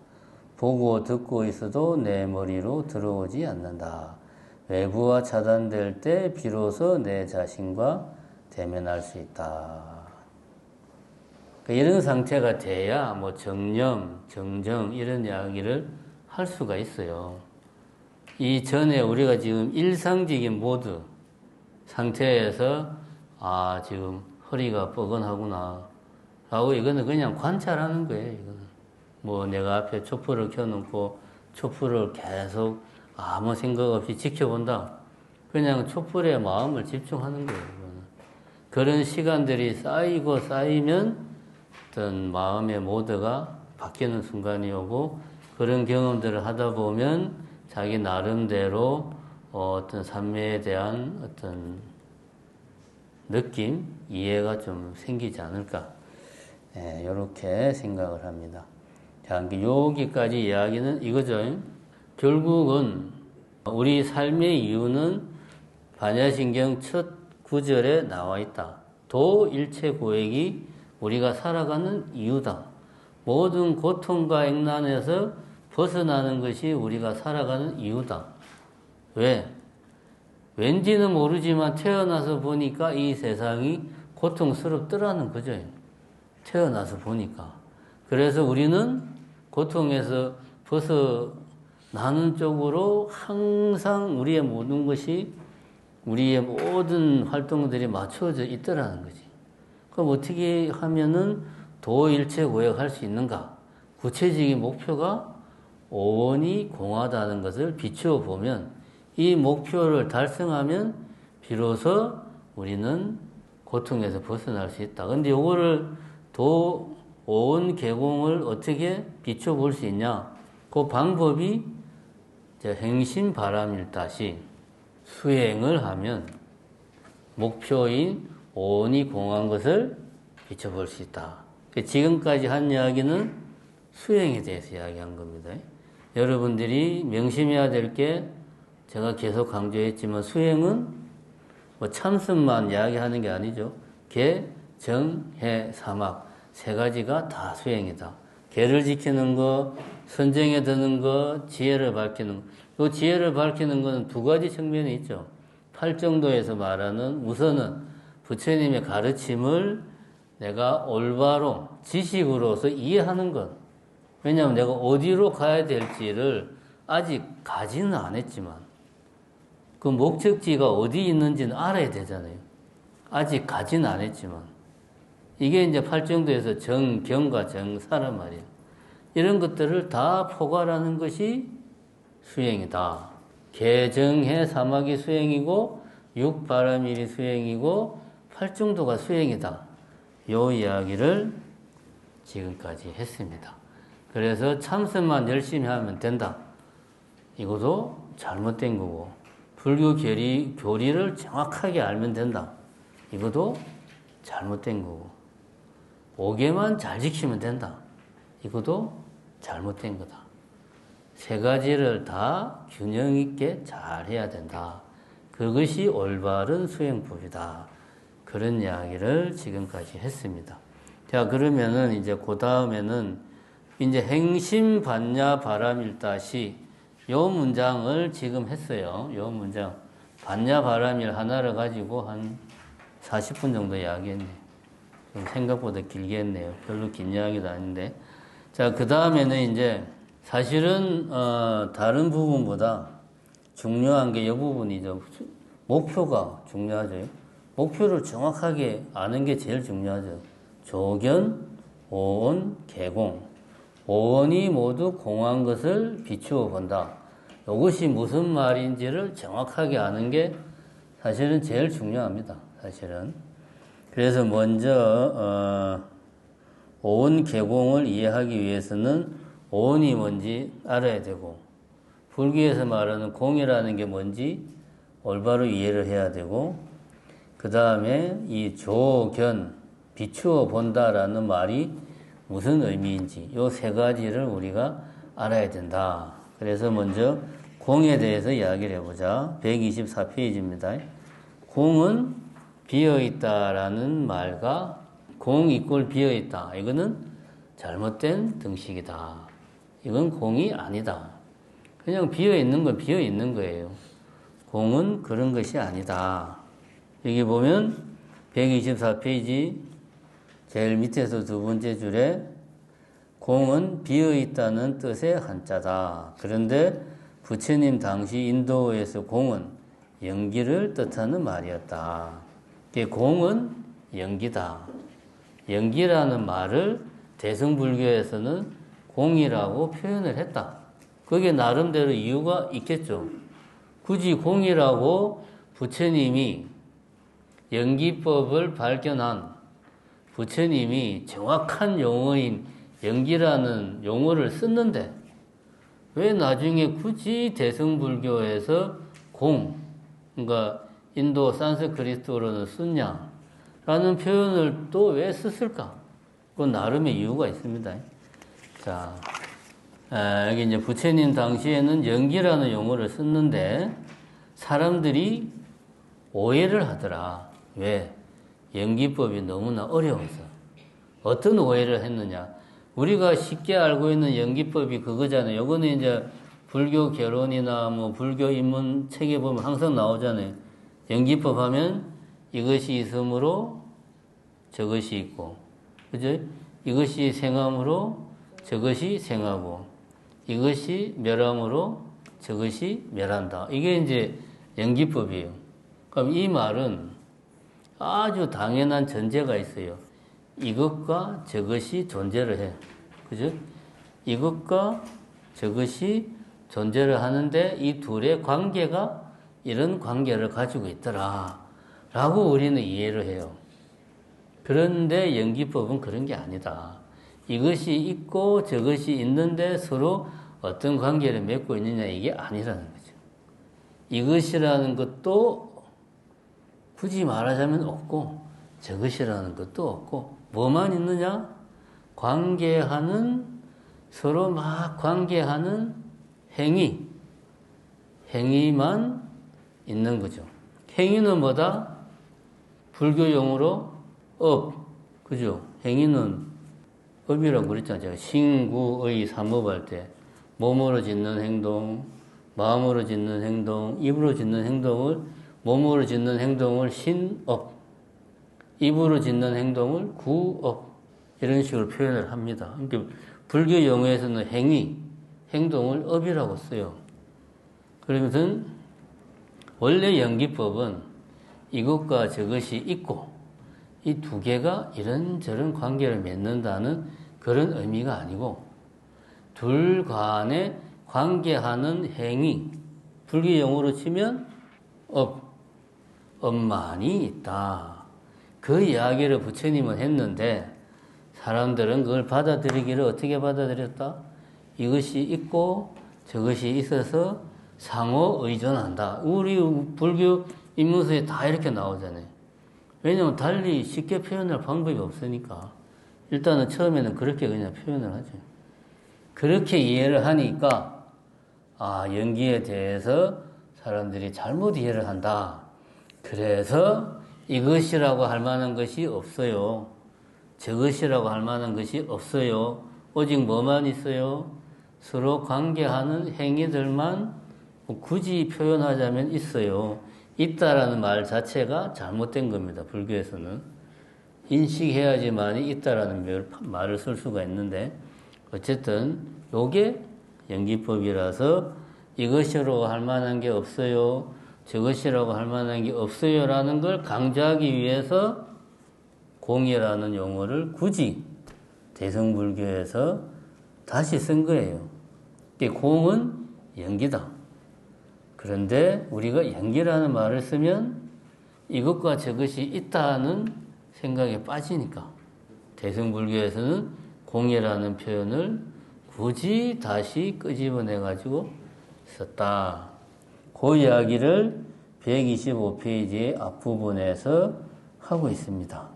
보고 듣고 있어도 내 머리로 들어오지 않는다. 외부와 차단될 때 비로소 내 자신과 대면할 수 있다. 이런 상태가 돼야 뭐 정념, 정정 이런 이야기를 할 수가 있어요. 이 전에 우리가 지금 일상적인 모드 상태에서 지금 허리가 뻐근하구나 라고, 이거는 그냥 관찰하는 거예요. 이거는 뭐 내가 앞에 촛불을 켜놓고 촛불을 계속 아무 생각 없이 지켜본다. 그냥 촛불에 마음을 집중하는 거예요. 이거는. 그런 시간들이 쌓이고 쌓이면 어떤 마음의 모드가 바뀌는 순간이 오고, 그런 경험들을 하다 보면 자기 나름대로 어떤 삼매에 대한 어떤 느낌, 이해가 좀 생기지 않을까. 이렇게 생각을 합니다. 자, 여기까지 이야기는 이거죠. 결국은 우리 삶의 이유는 반야신경 첫 구절에 나와 있다. 도일체 고액이 우리가 살아가는 이유다. 모든 고통과 액난에서 벗어나는 것이 우리가 살아가는 이유다. 왜? 왠지는 모르지만 태어나서 보니까 이 세상이 고통스럽더라는 거죠. 태어나서 보니까. 그래서 우리는 고통에서 벗어나는 쪽으로 항상 우리의 모든 것이, 우리의 모든 활동들이 맞춰져 있더라는 거지. 그럼 어떻게 하면은 도일체 고역할 수 있는가? 구체적인 목표가 오온이 공하다는 것을 비추어 보면, 이 목표를 달성하면 비로소 우리는 고통에서 벗어날 수 있다. 근데 요거를 오온 개공을 어떻게 비춰 볼 수 있냐? 그 방법이 행심바람일다시 수행을 하면 목표인 오온이 공한 것을 비춰 볼 수 있다. 지금까지 한 이야기는 수행에 대해서 이야기한 겁니다. 여러분들이 명심해야 될 게, 제가 계속 강조했지만 수행은 뭐 참선만 이야기하는 게 아니죠. 계, 정, 해, 사막 세 가지가 다 수행이다. 계를 지키는 거, 선정에 드는 거, 지혜를 밝히는 거. 이 지혜를 밝히는 거는 두 가지 측면이 있죠. 팔정도에서 말하는 우선은 부처님의 가르침을 내가 올바로 지식으로서 이해하는 것. 왜냐하면 내가 어디로 가야 될지를 아직 가지는 않았지만 그 목적지가 어디 있는지는 알아야 되잖아요. 아직 가지는 않았지만. 이게 이제 팔정도에서 정경과 정사란 말이에요. 이런 것들을 다 포괄하는 것이 수행이다. 개정해 사막이 수행이고 육바라밀이 수행이고 팔정도가 수행이다. 요 이야기를 지금까지 했습니다. 그래서 참선만 열심히 하면 된다. 이것도 잘못된 거고, 불교 교리를 정확하게 알면 된다. 이것도 잘못된 거고, 오개만 잘 지키면 된다. 이것도 잘못된 거다. 세 가지를 다 균형 있게 잘 해야 된다. 그것이 올바른 수행법이다. 그런 이야기를 지금까지 했습니다. 자, 그러면은 이제 그 다음에는 이제 행심반야 바람일다시 요 문장을 지금 했어요. 요 문장. 반야 바람일 하나를 가지고 한 40분 정도 이야기했네요. 좀 생각보다 길게 했네요. 별로 긴 이야기도 아닌데. 자, 그 다음에는 이제 사실은 다른 부분보다 중요한 게 이 부분이죠. 목표가 중요하죠. 목표를 정확하게 아는 게 제일 중요하죠. 조견, 오온, 개공. 오온이 모두 공한 것을 비추어 본다. 이것이 무슨 말인지를 정확하게 아는 게 사실은 제일 중요합니다. 사실은. 그래서 먼저 오온 개공을 이해하기 위해서는 오온이 뭔지 알아야 되고, 불교에서 말하는 공이라는 게 뭔지 올바로 이해를 해야 되고, 그 다음에 이 조견, 비추어 본다라는 말이 무슨 의미인지 이 세 가지를 우리가 알아야 된다. 그래서 먼저 공에 대해서 이야기를 해보자. 124페이지입니다. 공은 비어있다라는 말과 공 이꼴 비어있다. 이거는 잘못된 등식이다. 이건 공이 아니다. 그냥 비어있는 건 비어있는 거예요. 공은 그런 것이 아니다. 여기 보면 124페이지 제일 밑에서 두 번째 줄에 공은 비어있다는 뜻의 한자다. 그런데 부처님 당시 인도에서 공은 연기를 뜻하는 말이었다. 공은 연기다. 연기라는 말을 대승불교에서는 공이라고 표현을 했다. 그게 나름대로 이유가 있겠죠. 굳이 공이라고 부처님이 연기법을 발견한 부처님이 정확한 용어인 연기라는 용어를 썼는데 왜 나중에 굳이 대승불교에서 그러니까 인도 산스크리트어로는 숫냐라는 표현을 또 왜 썼을까? 그건 나름의 이유가 있습니다. 자, 여기 이제 부처님 당시에는 연기라는 용어를 썼는데 사람들이 오해를 하더라. 왜? 연기법이 너무나 어려워서. 어떤 오해를 했느냐? 우리가 쉽게 알고 있는 연기법이 그거잖아요. 요거는 이제 불교 결혼이나 뭐 불교 입문 책에 보면 항상 나오잖아요. 연기법 하면 이것이 있으므로 저것이 있고, 그죠? 이것이 생함으로 저것이 생하고, 이것이 멸함으로 저것이 멸한다. 이게 이제 연기법이에요. 그럼 이 말은 아주 당연한 전제가 있어요. 이것과 저것이 존재를 해. 그죠? 이것과 저것이 존재를 하는데 이 둘의 관계가 이런 관계를 가지고 있더라. 라고 우리는 이해를 해요. 그런데 연기법은 그런 게 아니다. 이것이 있고 저것이 있는데 서로 어떤 관계를 맺고 있느냐 이게 아니라는 거죠. 이것이라는 것도 굳이 말하자면 없고 저것이라는 것도 없고 뭐만 있느냐? 관계하는 서로 막 관계하는 행위만 있는 거죠. 행위는 뭐다? 불교 용어로 업, 그죠? 행위는 업이라고 그랬잖아요. 제가 신구의 삼업할 때 몸으로 짓는 행동, 마음으로 짓는 행동, 입으로 짓는 행동을 몸으로 짓는 행동을 신업, 입으로 짓는 행동을 구업 이런 식으로 표현을 합니다. 그러니까 불교 용어에서는 행동을 업이라고 써요. 그러면서 원래 연기법은 이것과 저것이 있고 이 두 개가 이런저런 관계를 맺는다는 그런 의미가 아니고 둘 간에 관계하는 행위, 불교 용어로 치면 업만이 있다. 그 이야기를 부처님은 했는데 사람들은 그걸 받아들이기를 어떻게 받아들였다? 이것이 있고 저것이 있어서 상호 의존한다. 우리 불교 입문서에 다 이렇게 나오잖아요. 왜냐하면 달리 쉽게 표현할 방법이 없으니까 일단은 처음에는 그렇게 그냥 표현을 하죠. 그렇게 이해를 하니까 연기에 대해서 사람들이 잘못 이해를 한다. 그래서 이것이라고 할 만한 것이 없어요. 저것이라고 할 만한 것이 없어요. 오직 뭐만 있어요? 서로 관계하는 행위들만 굳이 표현하자면 있어요. 있다라는 말 자체가 잘못된 겁니다. 불교에서는. 인식해야지만이 있다라는 말을 쓸 수가 있는데 어쨌든 요게 연기법이라서 이것이라고 할 만한 게 없어요. 저것이라고 할 만한 게 없어요. 라는 걸 강조하기 위해서 공이라는 용어를 굳이 대성불교에서 다시 쓴 거예요. 공은 연기다. 그런데 우리가 연기라는 말을 쓰면 이것과 저것이 있다는 생각에 빠지니까 대승불교에서는 공이라는 표현을 굳이 다시 끄집어내가지고 썼다. 그 이야기를 125페이지의 앞부분에서 하고 있습니다.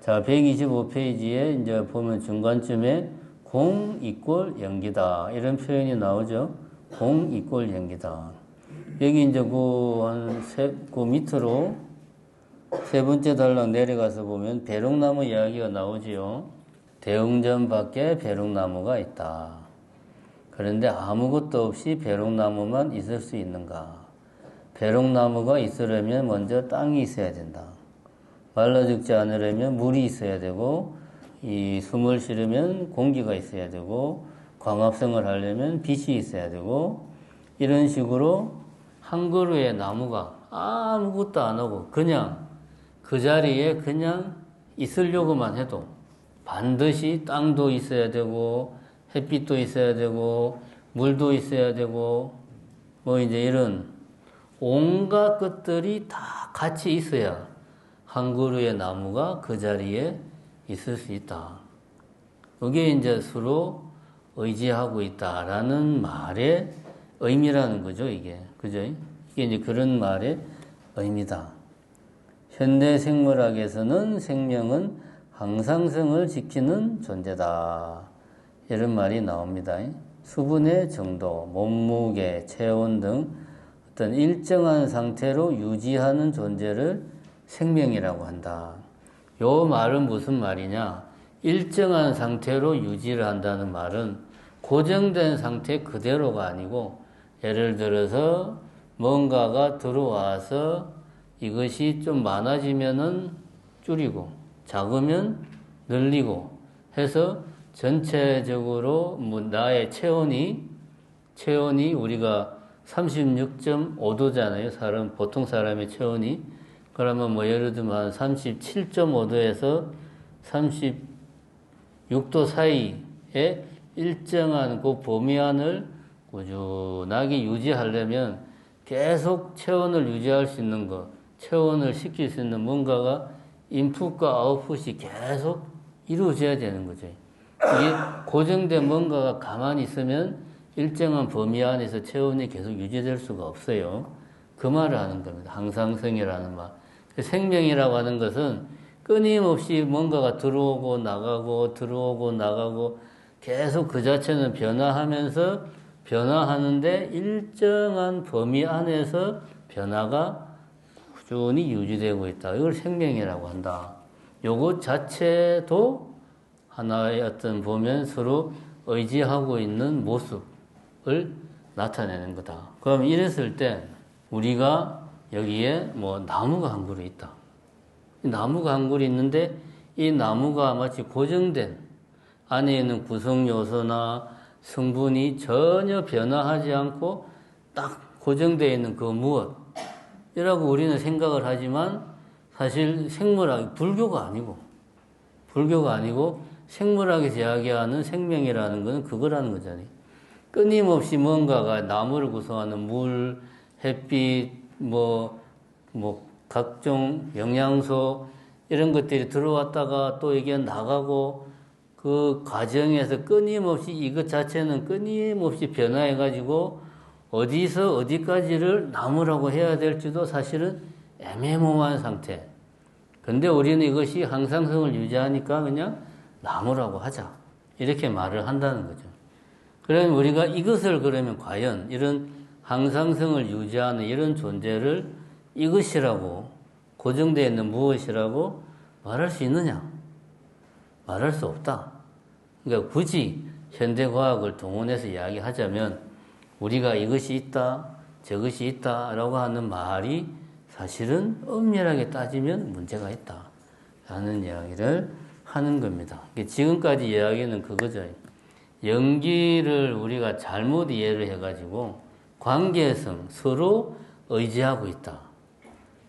자, 125페이지에 이제 보면 중간쯤에 공 이꼴 연기다. 이런 표현이 나오죠. 공 이꼴 연기다. 여기 이제 그 밑으로 세 번째 단락 내려가서 보면 배롱나무 이야기가 나오지요. 대웅전 밖에 배롱나무가 있다. 그런데 아무것도 없이 배롱나무만 있을 수 있는가? 배롱나무가 있으려면 먼저 땅이 있어야 된다. 말라 죽지 않으려면 물이 있어야 되고, 이 숨을 쉬려면 공기가 있어야 되고, 광합성을 하려면 빛이 있어야 되고, 이런 식으로 한 그루의 나무가 아무것도 안 하고 그냥 그 자리에 그냥 있으려고만 해도 반드시 땅도 있어야 되고 햇빛도 있어야 되고 물도 있어야 되고 뭐 이제 이런 온갖 것들이 다 같이 있어야 한 그루의 나무가 그 자리에 있을 수 있다. 그게 이제 서로 의지하고 있다라는 말의 의미라는 거죠, 이게. 그죠? 이게 이제 그런 말의 의미다. 현대 생물학에서는 생명은 항상성을 지키는 존재다. 이런 말이 나옵니다. 수분의 정도, 몸무게, 체온 등 어떤 일정한 상태로 유지하는 존재를 생명이라고 한다. 요 말은 무슨 말이냐? 일정한 상태로 유지를 한다는 말은 고정된 상태 그대로가 아니고, 예를 들어서 뭔가가 들어와서 이것이 좀 많아지면은 줄이고 작으면 늘리고 해서 전체적으로 나의 체온이 우리가 36.5도잖아요. 보통 사람의 체온이. 그러면 뭐 예를 들면 37.5도에서 36도 사이에 일정한 그 범위 안을 꾸준하게 유지하려면 계속 체온을 유지할 수 있는 것, 체온을 식힐 수 있는 뭔가가 인풋과 아웃풋이 계속 이루어져야 되는 거죠. 이게 고정된 뭔가가 가만히 있으면 일정한 범위 안에서 체온이 계속 유지될 수가 없어요. 그 말을 하는 겁니다. 항상성이라는 말. 생명이라고 하는 것은 끊임없이 뭔가가 들어오고 나가고 계속 그 자체는 변화하는데 일정한 범위 안에서 변화가 꾸준히 유지되고 있다. 이걸 생명이라고 한다. 요것 자체도 하나의 어떤 보면 서로 의지하고 있는 모습을 나타내는 거다. 그럼 이랬을 때 우리가 여기에 뭐 나무가 한 그루 있다. 나무가 한 그루 있는데 이 나무가 마치 고정된 안에 있는 구성 요소나 성분이 전혀 변화하지 않고 딱 고정되어 있는 그 무엇이라고 우리는 생각을 하지만 사실 불교가 아니고 생물학에서 이야기하는 생명이라는 것은 그거라는 거잖아요. 끊임없이 뭔가가 나무를 구성하는 물, 햇빛, 각종 영양소 이런 것들이 들어왔다가 또 이게 나가고 그 과정에서 끊임없이 이것 자체는 끊임없이 변화해가지고 어디서 어디까지를 나무라고 해야 될지도 사실은 애매모호한 상태. 근데 우리는 이것이 항상성을 유지하니까 그냥 나무라고 하자. 이렇게 말을 한다는 거죠. 그러면 우리가 이것을 그러면 과연 이런 항상성을 유지하는 이런 존재를 이것이라고 고정되어 있는 무엇이라고 말할 수 있느냐? 말할 수 없다. 그러니까 굳이 현대과학을 동원해서 이야기하자면 우리가 이것이 있다, 저것이 있다라고 하는 말이 사실은 엄밀하게 따지면 문제가 있다라는 이야기를 하는 겁니다. 지금까지 이야기는 그거죠. 연기를 우리가 잘못 이해를 해가지고 관계성, 서로 의지하고 있다.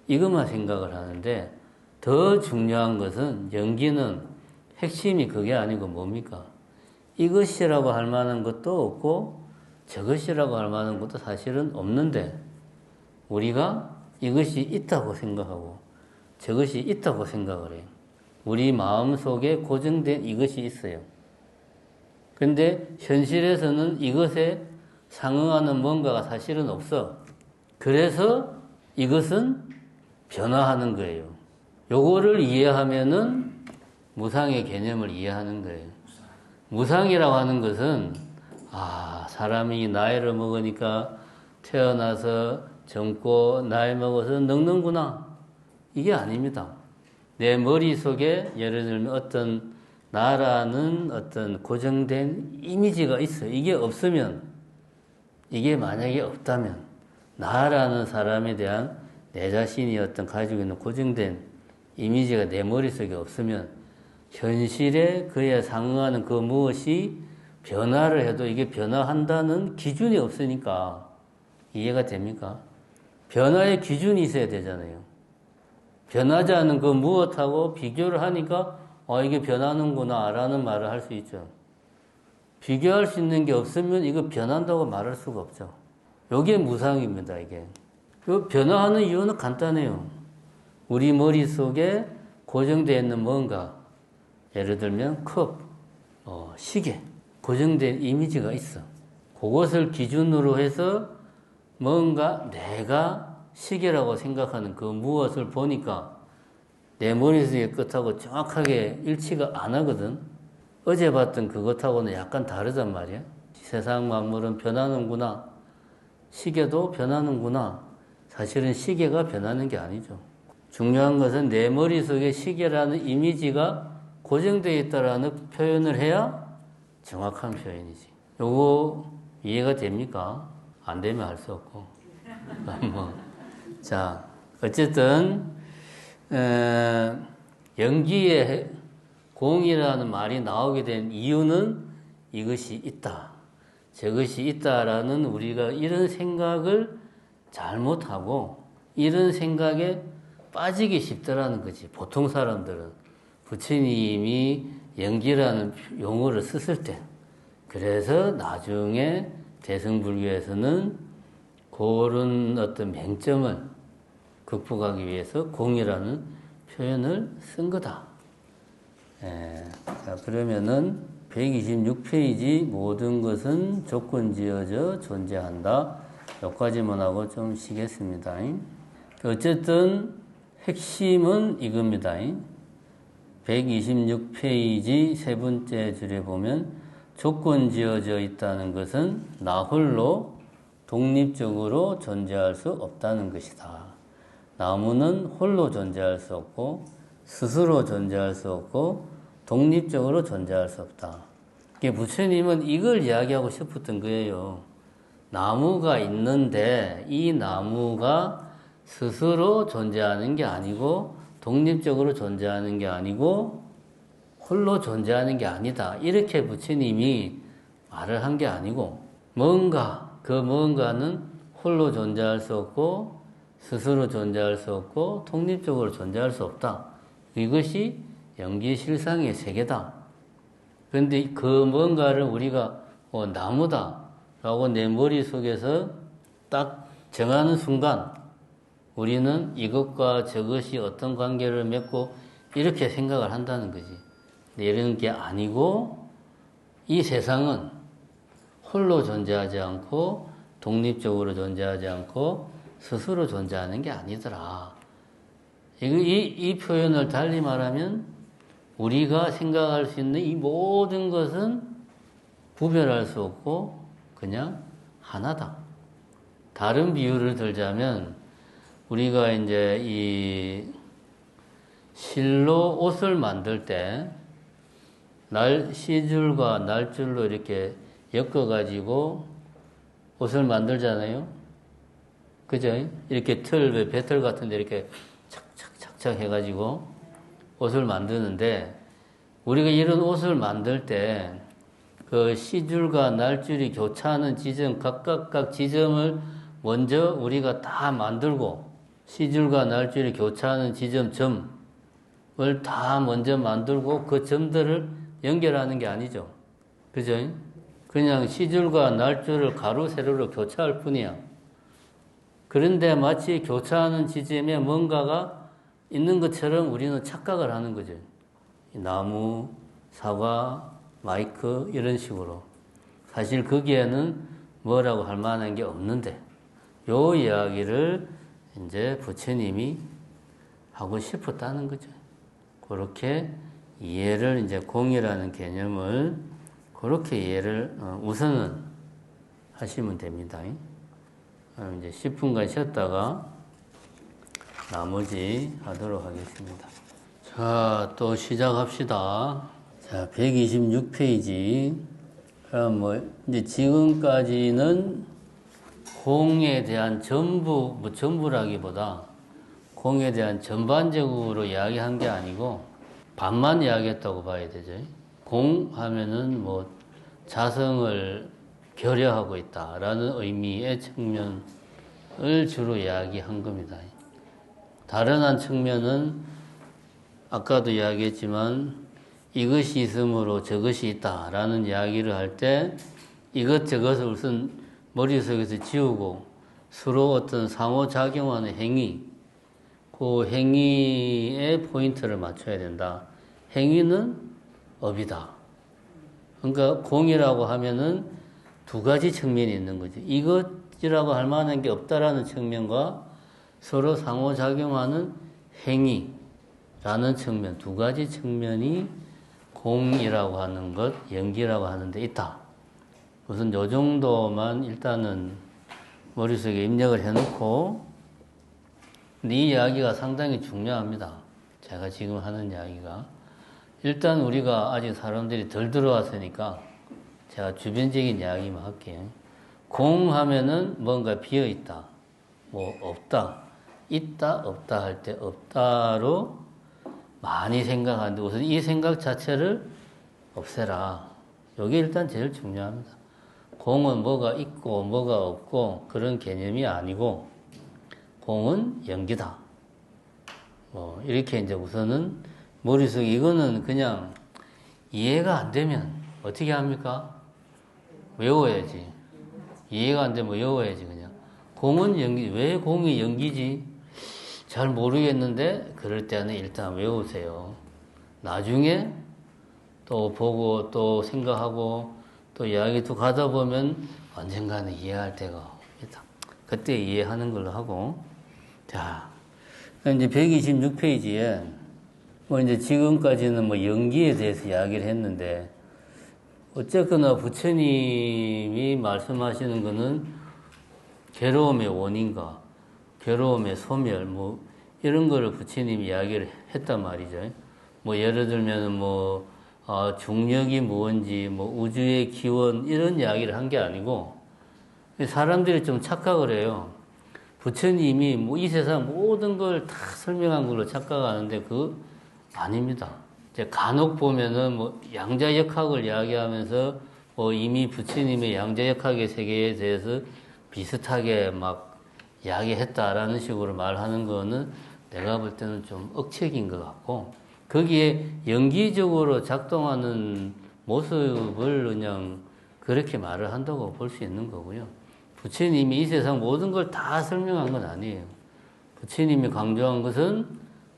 이것만 생각을 하는데 더 중요한 것은 연기는 핵심이 그게 아니고 뭡니까? 이것이라고 할 만한 것도 없고 저것이라고 할 만한 것도 사실은 없는데 우리가 이것이 있다고 생각하고 저것이 있다고 생각을 해요. 우리 마음속에 고정된 이것이 있어요. 그런데 현실에서는 이것에 상응하는 뭔가가 사실은 없어. 그래서 이것은 변화하는 거예요. 요거를 이해하면은 무상의 개념을 이해하는 거예요. 무상이라고 하는 것은 사람이 나이를 먹으니까 태어나서 젊고 나이 먹어서 늙는구나. 이게 아닙니다. 내 머릿속에 예를 들면 어떤 나라는 어떤 고정된 이미지가 있어요. 이게 없으면, 이게 만약에 없다면 나라는 사람에 대한 내 자신이 어떤 가지고 있는 고정된 이미지가 내 머릿속에 없으면 현실에 그에 상응하는 그 무엇이 변화를 해도 이게 변화한다는 기준이 없으니까 이해가 됩니까? 변화의 기준이 있어야 되잖아요. 변하지 않는 그 무엇하고 비교를 하니까 이게 변하는구나 라는 말을 할 수 있죠. 비교할 수 있는 게 없으면 이거 변한다고 말할 수가 없죠. 이게 무상입니다. 이게 변화하는 이유는 간단해요. 우리 머릿속에 고정되어 있는 뭔가, 예를 들면 컵, 시계, 고정된 이미지가 있어. 그것을 기준으로 해서 뭔가 내가 시계라고 생각하는 그 무엇을 보니까 내 머릿속의 끝하고 정확하게 일치가 안 하거든. 어제 봤던 그것하고는 약간 다르단 말이야. 세상 만물은 변하는구나. 시계도 변하는구나. 사실은 시계가 변하는 게 아니죠. 중요한 것은 내 머릿속에 시계라는 이미지가 고정되어 있다라는 표현을 해야 정확한 표현이지. 요거 이해가 됩니까? 안 되면 할 수 없고. 자, 어쨌든 연기에 공이라는 말이 나오게 된 이유는 이것이 있다, 저것이 있다라는 우리가 이런 생각을 잘못하고 이런 생각에 빠지기 쉽더라는 거지. 보통 사람들은 부처님이 연기라는 용어를 썼을 때, 그래서 나중에 대승불교에서는 그런 어떤 맹점을 극복하기 위해서 공이라는 표현을 쓴 거다. 자, 그러면은 126페이지 모든 것은 조건지어져 존재한다. 여기까지만 하고 좀 쉬겠습니다. 어쨌든 핵심은 이겁니다. 126페이지 세 번째 줄에 보면 조건지어져 있다는 것은 나 홀로 독립적으로 존재할 수 없다는 것이다. 나무는 홀로 존재할 수 없고 스스로 존재할 수 없고 독립적으로 존재할 수 없다. 부처님은 이걸 이야기하고 싶었던 거예요. 나무가 있는데 이 나무가 스스로 존재하는 게 아니고 독립적으로 존재하는 게 아니고 홀로 존재하는 게 아니다. 이렇게 부처님이 말을 한 게 아니고 그 뭔가는 홀로 존재할 수 없고 스스로 존재할 수 없고 독립적으로 존재할 수 없다. 이것이 연기실상의 세계다. 그런데 그 뭔가를 우리가 나무다 라고 내 머릿속에서 딱 정하는 순간 우리는 이것과 저것이 어떤 관계를 맺고 이렇게 생각을 한다는 거지. 이런 게 아니고 이 세상은 홀로 존재하지 않고 독립적으로 존재하지 않고 스스로 존재하는 게 아니더라. 이 표현을 달리 말하면 우리가 생각할 수 있는 이 모든 것은 구별할 수 없고 그냥 하나다. 다른 비유를 들자면 우리가 이제 이 실로 옷을 만들 때 시줄과 날줄로 이렇게 엮어가지고 옷을 만들잖아요. 그죠? 이렇게 배틀 같은 데 이렇게 착착착착 해가지고 옷을 만드는데 우리가 이런 옷을 만들 때 그 시줄과 날줄이 교차하는 지점, 각각 지점을 먼저 우리가 다 만들고 시줄과 날줄이 교차하는 점을 다 먼저 만들고 그 점들을 연결하는 게 아니죠. 그죠? 그냥 시줄과 날줄을 가로, 세로로 교차할 뿐이야. 그런데 마치 교차하는 지점에 뭔가가 있는 것처럼 우리는 착각을 하는 거죠. 나무, 사과, 마이크 이런 식으로. 사실 거기에는 뭐라고 할 만한 게 없는데 요 이야기를 이제 부처님이 하고 싶었다는 거죠. 그렇게 이해를 이제 공이라는 개념을 그렇게 이해를 우선은 하시면 됩니다. 이제 10분간 쉬었다가 나머지 하도록 하겠습니다. 자, 또 시작합시다. 자, 126페이지. 그럼 이제 지금까지는 공에 대한 전부라기보다 공에 대한 전반적으로 이야기한 게 아니고 반만 이야기했다고 봐야 되죠. 공 하면은 자성을 결여하고 있다라는 의미의 측면을 주로 이야기한 겁니다. 다른 한 측면은 아까도 이야기했지만 이것이 있으므로 저것이 있다라는 이야기를 할 때 이것저것을 우선 머릿속에서 지우고 서로 어떤 상호작용하는 행위, 그 행위에 포인트를 맞춰야 된다. 행위는 업이다. 그러니까 공이라고 하면은 두 가지 측면이 있는 거죠. 이것이라고 할 만한 게 없다라는 측면과 서로 상호작용하는 행위라는 측면, 두 가지 측면이 공이라고 하는 것, 연기라고 하는 데 있다. 우선 요 정도만 일단은 머릿속에 입력을 해놓고, 근데 이 이야기가 상당히 중요합니다. 제가 지금 하는 이야기가. 일단 우리가 아직 사람들이 덜 들어왔으니까 제가 주변적인 이야기만 할게요. 공 하면은 뭔가 비어있다. 뭐 없다. 있다, 없다 할 때 없다로 많이 생각하는데 우선 이 생각 자체를 없애라. 이게 일단 제일 중요합니다. 공은 뭐가 있고 뭐가 없고 그런 개념이 아니고 공은 연기다. 뭐 이렇게 이제 우선은 머릿속에 이거는 그냥 이해가 안 되면 어떻게 합니까? 외워야지. 이해가 안 되면 외워야지 그냥. 공은 연기, 왜 공이 연기지? 잘 모르겠는데 그럴 때는 일단 외우세요. 나중에 또 보고 또 생각하고 또 이야기 또 가다 보면 언젠가는 이해할 때가 옵니다. 그때 이해하는 걸로 하고. 자, 이제 126페이지에 뭐 이제 지금까지는 뭐 연기에 대해서 이야기를 했는데 어쨌거나 부처님이 말씀하시는 거는 괴로움의 원인과 괴로움의 소멸 뭐 이런 거를 부처님이 이야기를 했단 말이죠. 뭐 예를 들면은 뭐 중력이 뭔지 뭐 우주의 기원 이런 이야기를 한 게 아니고 사람들이 좀 착각을 해요. 부처님이 뭐 이 세상 모든 걸 다 설명한 걸로 착각하는데 그 아닙니다. 이제 간혹 보면은 뭐 양자역학을 이야기하면서 뭐 이미 부처님의 양자역학의 세계에 대해서 비슷하게 막 이야기했다라는 식으로 말하는 거는 내가 볼 때는 좀 억측인 것 같고 거기에 연기적으로 작동하는 모습을 그냥 그렇게 말을 한다고 볼 수 있는 거고요. 부처님이 이 세상 모든 걸 다 설명한 건 아니에요. 부처님이 강조한 것은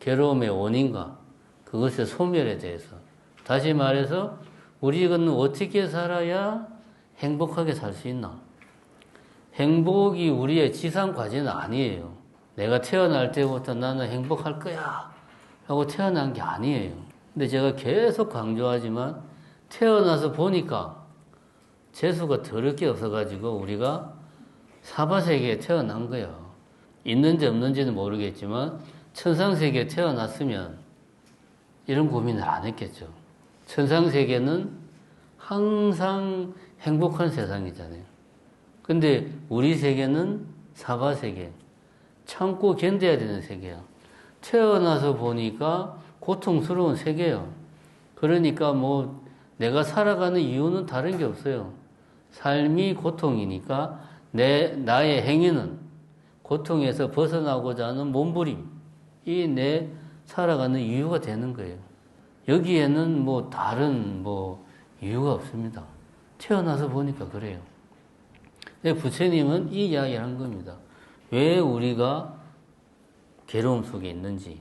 괴로움의 원인과 그것의 소멸에 대해서. 다시 말해서 우리는 어떻게 살아야 행복하게 살 수 있나? 행복이 우리의 지상 과제는 아니에요. 내가 태어날 때부터 나는 행복할 거야 하고 태어난 게 아니에요. 근데 제가 계속 강조하지만 태어나서 보니까 재수가 더럽게 없어가지고 우리가 사바세계에 태어난 거예요. 있는지 없는지는 모르겠지만 천상세계에 태어났으면 이런 고민을 안 했겠죠. 천상세계는 항상 행복한 세상이잖아요. 근데 우리 세계는 사바세계, 참고 견뎌야 되는 세계야. 태어나서 보니까 고통스러운 세계예요. 그러니까 뭐 내가 살아가는 이유는 다른 게 없어요. 삶이 고통이니까 나의 행위는 고통에서 벗어나고자 하는 몸부림이 내 살아가는 이유가 되는 거예요. 여기에는 뭐 다른 뭐 이유가 없습니다. 태어나서 보니까 그래요. 부처님은 이 이야기를 한 겁니다. 왜 우리가 괴로움 속에 있는지,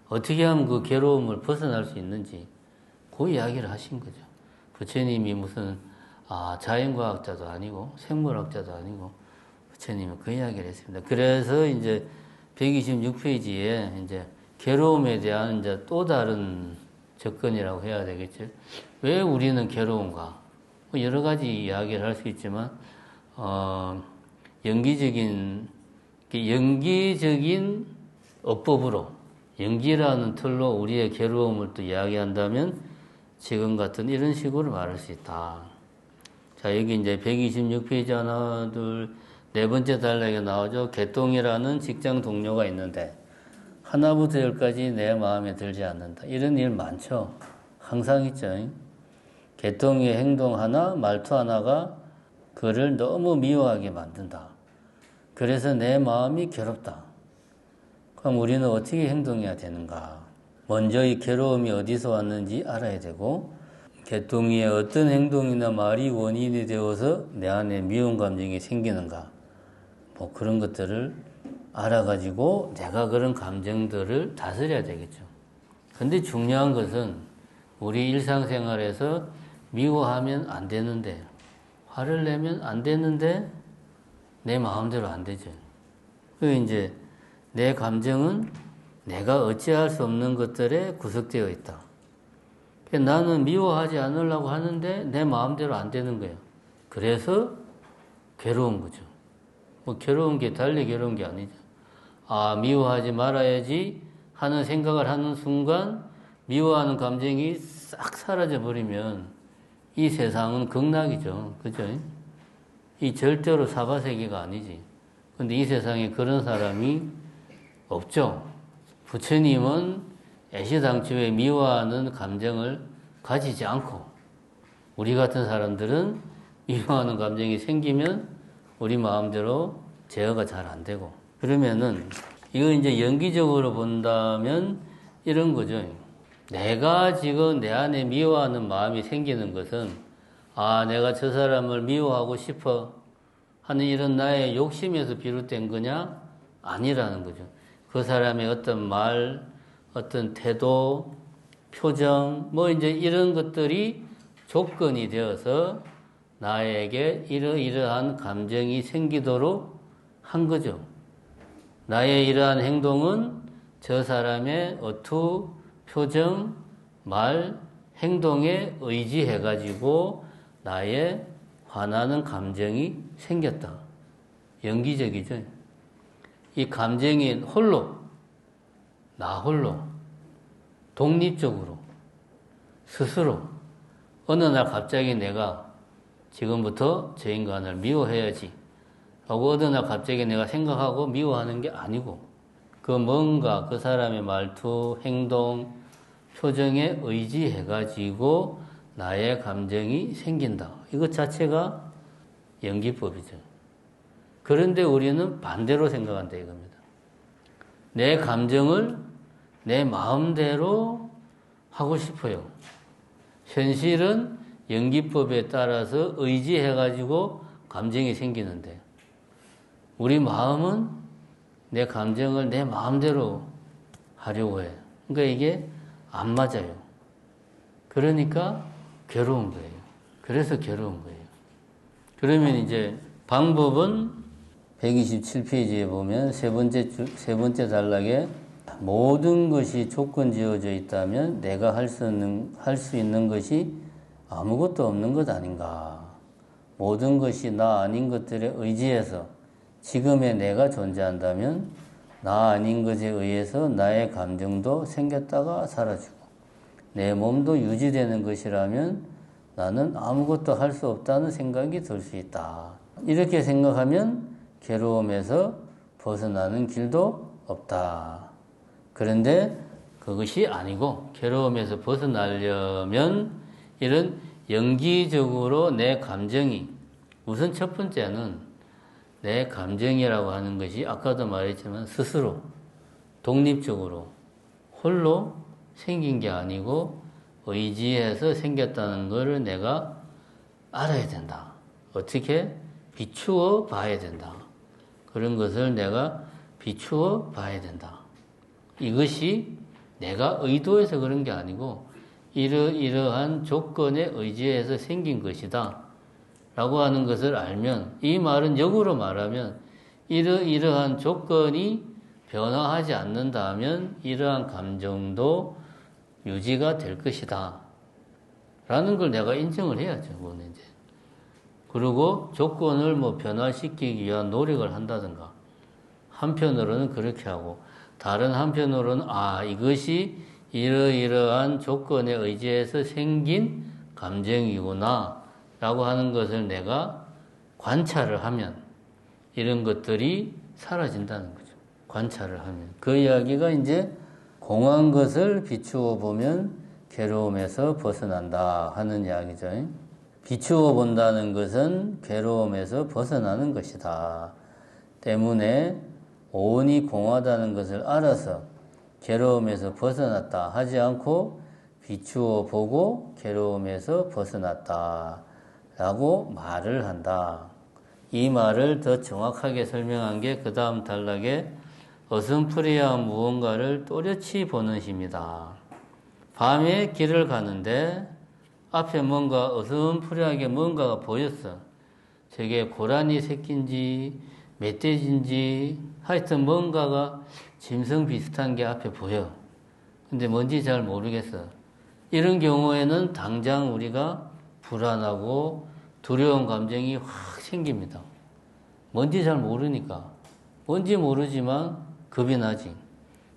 어떻게 하면 그 괴로움을 벗어날 수 있는지, 그 이야기를 하신 거죠. 부처님이 무슨, 자연과학자도 아니고, 생물학자도 아니고, 부처님은 그 이야기를 했습니다. 그래서 이제 126페이지에 이제 괴로움에 대한 이제 또 다른 접근이라고 해야 되겠죠. 왜 우리는 괴로운가? 뭐 여러 가지 이야기를 할 수 있지만, 연기적인 어법으로, 연기라는 틀로 우리의 괴로움을 또 이야기한다면 지금 같은 이런 식으로 말할 수 있다. 자, 여기 이제 126페이지 하나, 둘, 네 번째 단락에 나오죠. 개똥이라는 직장 동료가 있는데, 하나부터 열까지 내 마음에 들지 않는다. 이런 일 많죠. 항상 있죠. 개똥이의 행동 하나, 말투 하나가 그를 너무 미워하게 만든다. 그래서 내 마음이 괴롭다. 그럼 우리는 어떻게 행동해야 되는가? 먼저 이 괴로움이 어디서 왔는지 알아야 되고, 개똥이의 어떤 행동이나 말이 원인이 되어서 내 안에 미운 감정이 생기는가? 뭐 그런 것들을 알아가지고 내가 그런 감정들을 다스려야 되겠죠. 근데 중요한 것은 우리 일상생활에서 미워하면 안 되는데, 화를 내면 안 되는데 내 마음대로 안 되죠. 그 이제 내 감정은 내가 어찌할 수 없는 것들에 구속되어 있다. 나는 미워하지 않으려고 하는데 내 마음대로 안 되는 거예요. 그래서 괴로운 거죠. 뭐 괴로운 게 달리 괴로운 게 아니죠. 아, 미워하지 말아야지 하는 생각을 하는 순간 미워하는 감정이 싹 사라져 버리면 이 세상은 극락이죠. 그죠? 이 절대로 사바세계가 아니지. 근데 이 세상에 그런 사람이 없죠. 부처님은 애시당초에 미워하는 감정을 가지지 않고 우리 같은 사람들은 미워하는 감정이 생기면 우리 마음대로 제어가 잘 안 되고 그러면은 이거 이제 연기적으로 본다면 이런 거죠. 내가 지금 내 안에 미워하는 마음이 생기는 것은 아, 내가 저 사람을 미워하고 싶어 하는 이런 나의 욕심에서 비롯된 거냐? 아니라는 거죠. 그 사람의 어떤 말, 어떤 태도, 표정, 뭐 이제 이런 것들이 조건이 되어서 나에게 이러이러한 감정이 생기도록 한 거죠. 나의 이러한 행동은 저 사람의 어투, 표정, 말, 행동에 의지해가지고 나의 화나는 감정이 생겼다. 연기적이죠. 이 감정이 홀로, 나 홀로, 독립적으로, 스스로 어느 날 갑자기 내가 지금부터 저 인간을 미워해야지 하고 어느 날 갑자기 내가 생각하고 미워하는 게 아니고 그 뭔가 그 사람의 말투, 행동, 표정에 의지해가지고 나의 감정이 생긴다. 이것 자체가 연기법이죠. 그런데 우리는 반대로 생각한다 이겁니다. 내 감정을 내 마음대로 하고 싶어요. 현실은 연기법에 따라서 의지해가지고 감정이 생기는데 우리 마음은 내 감정을 내 마음대로 하려고 해. 그러니까 이게 안 맞아요. 그러니까 괴로운 거예요. 그래서 괴로운 거예요. 그러면 이제 방법은 127페이지에 보면 세 번째 단락에 모든 것이 조건 지어져 있다면 내가 할 수 있는 것이 아무것도 없는 것 아닌가. 모든 것이 나 아닌 것들에 의지해서 지금의 내가 존재한다면 나 아닌 것에 의해서 나의 감정도 생겼다가 사라지고 내 몸도 유지되는 것이라면 나는 아무것도 할 수 없다는 생각이 들 수 있다. 이렇게 생각하면 괴로움에서 벗어나는 길도 없다. 그런데 그것이 아니고 괴로움에서 벗어나려면 이런 연기적으로 내 감정이 우선 첫 번째는 내 감정이라고 하는 것이 아까도 말했지만 스스로 독립적으로 홀로 생긴 게 아니고 의지해서 생겼다는 것을 내가 알아야 된다. 어떻게? 비추어 봐야 된다. 그런 것을 내가 비추어 봐야 된다. 이것이 내가 의도해서 그런 게 아니고 이러이러한 조건에 의지해서 생긴 것이다. 라고 하는 것을 알면 이 말은 역으로 말하면 이러이러한 조건이 변화하지 않는다면 이러한 감정도 유지가 될 것이다. 라는 걸 내가 인정을 해야죠. 이제. 그리고 조건을 변화시키기 위한 노력을 한다든가 한편으로는 그렇게 하고 다른 한편으로는 이것이 이러이러한 조건에 의지해서 생긴 감정이구나 라고 하는 것을 내가 관찰을 하면 이런 것들이 사라진다는 거죠. 관찰을 하면. 그 이야기가 이제 공한 것을 비추어 보면 괴로움에서 벗어난다 하는 이야기죠. 비추어 본다는 것은 괴로움에서 벗어나는 것이다. 때문에 오온이 공하다는 것을 알아서 괴로움에서 벗어났다 하지 않고 비추어 보고 괴로움에서 벗어났다 라고 말을 한다. 이 말을 더 정확하게 설명한 게 그 다음 단락에 어슴푸레한 무언가를 또렷이 보는 힘이다. 밤에 길을 가는데 앞에 뭔가 어슴푸레하게 뭔가가 보였어. 저게 고라니 새끼인지 멧돼지인지 하여튼 뭔가가 짐승 비슷한 게 앞에 보여. 근데 뭔지 잘 모르겠어. 이런 경우에는 당장 우리가 불안하고 두려운 감정이 확 생깁니다. 뭔지 잘 모르니까. 뭔지 모르지만 겁이 나지.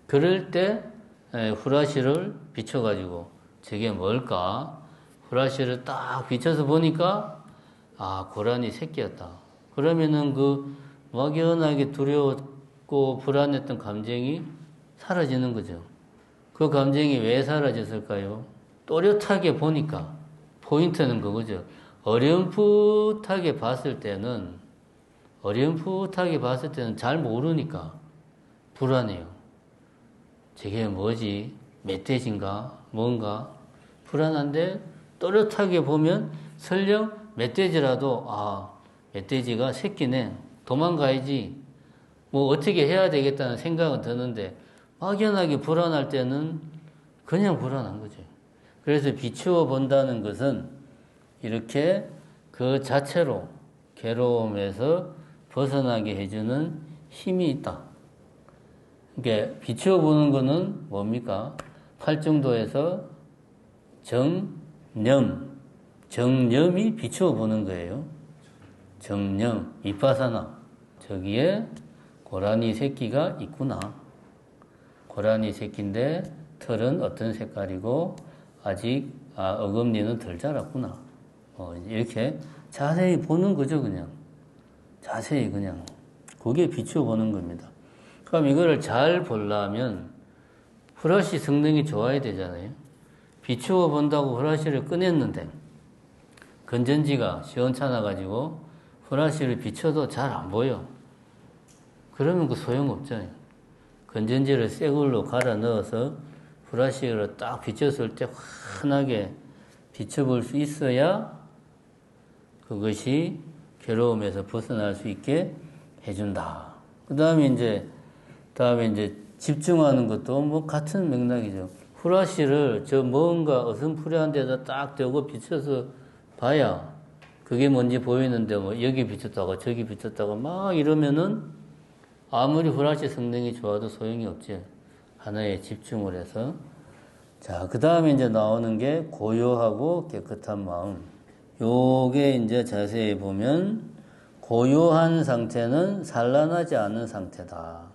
그럴 때 후라시를 비춰가지고 저게 뭘까? 후라시를 딱 비춰서 보니까 아, 고라니 새끼였다. 그러면은 그 막연하게 두려웠고 불안했던 감정이 사라지는 거죠. 그 감정이 왜 사라졌을까요? 또렷하게 보니까 포인트는 그거죠. 어렴풋하게 봤을 때는 잘 모르니까 불안해요. 저게 뭐지? 멧돼지인가? 뭔가? 불안한데 또렷하게 보면 설령 멧돼지라도 아, 멧돼지가 새끼네. 도망가야지. 뭐 어떻게 해야 되겠다는 생각은 드는데 막연하게 불안할 때는 그냥 불안한 거죠. 그래서 비추어 본다는 것은 이렇게 그 자체로 괴로움에서 벗어나게 해주는 힘이 있다. 그러니까 비추어 보는 거는 뭡니까? 팔중도에서 정념이 비추어 보는 거예요. 정념, 비파사나. 저기에 고라니 새끼가 있구나. 고라니 새끼인데 털은 어떤 색깔이고 아직 어금니는 덜 자랐구나. 이렇게 자세히 보는 거죠, 그냥. 자세히 그냥. 그게 비추어 보는 겁니다. 그럼 이거를 잘 보려면 후라시 성능이 좋아야 되잖아요. 비추어 본다고 후라시를 꺼냈는데 건전지가 시원찮아가지고 후라시를 비춰도 잘 안 보여. 그러면 그 소용없잖아요. 건전지를 새 걸로 갈아 넣어서 후라시를 딱 비쳤을 때 환하게 비춰볼 수 있어야 그것이 괴로움에서 벗어날 수 있게 해준다. 그 다음에 이제 집중하는 것도 뭐 같은 맥락이죠. 후라시를 저 뭔가 어슴푸레한 데다 딱 대고 비춰서 봐야 그게 뭔지 보이는데 뭐 여기 비쳤다가 저기 비쳤다가 막 이러면은 아무리 후라시 성능이 좋아도 소용이 없지. 하나에 집중을 해서. 자, 그 다음에 이제 나오는 게 고요하고 깨끗한 마음. 요게 이제 자세히 보면 고요한 상태는 산란하지 않은 상태다.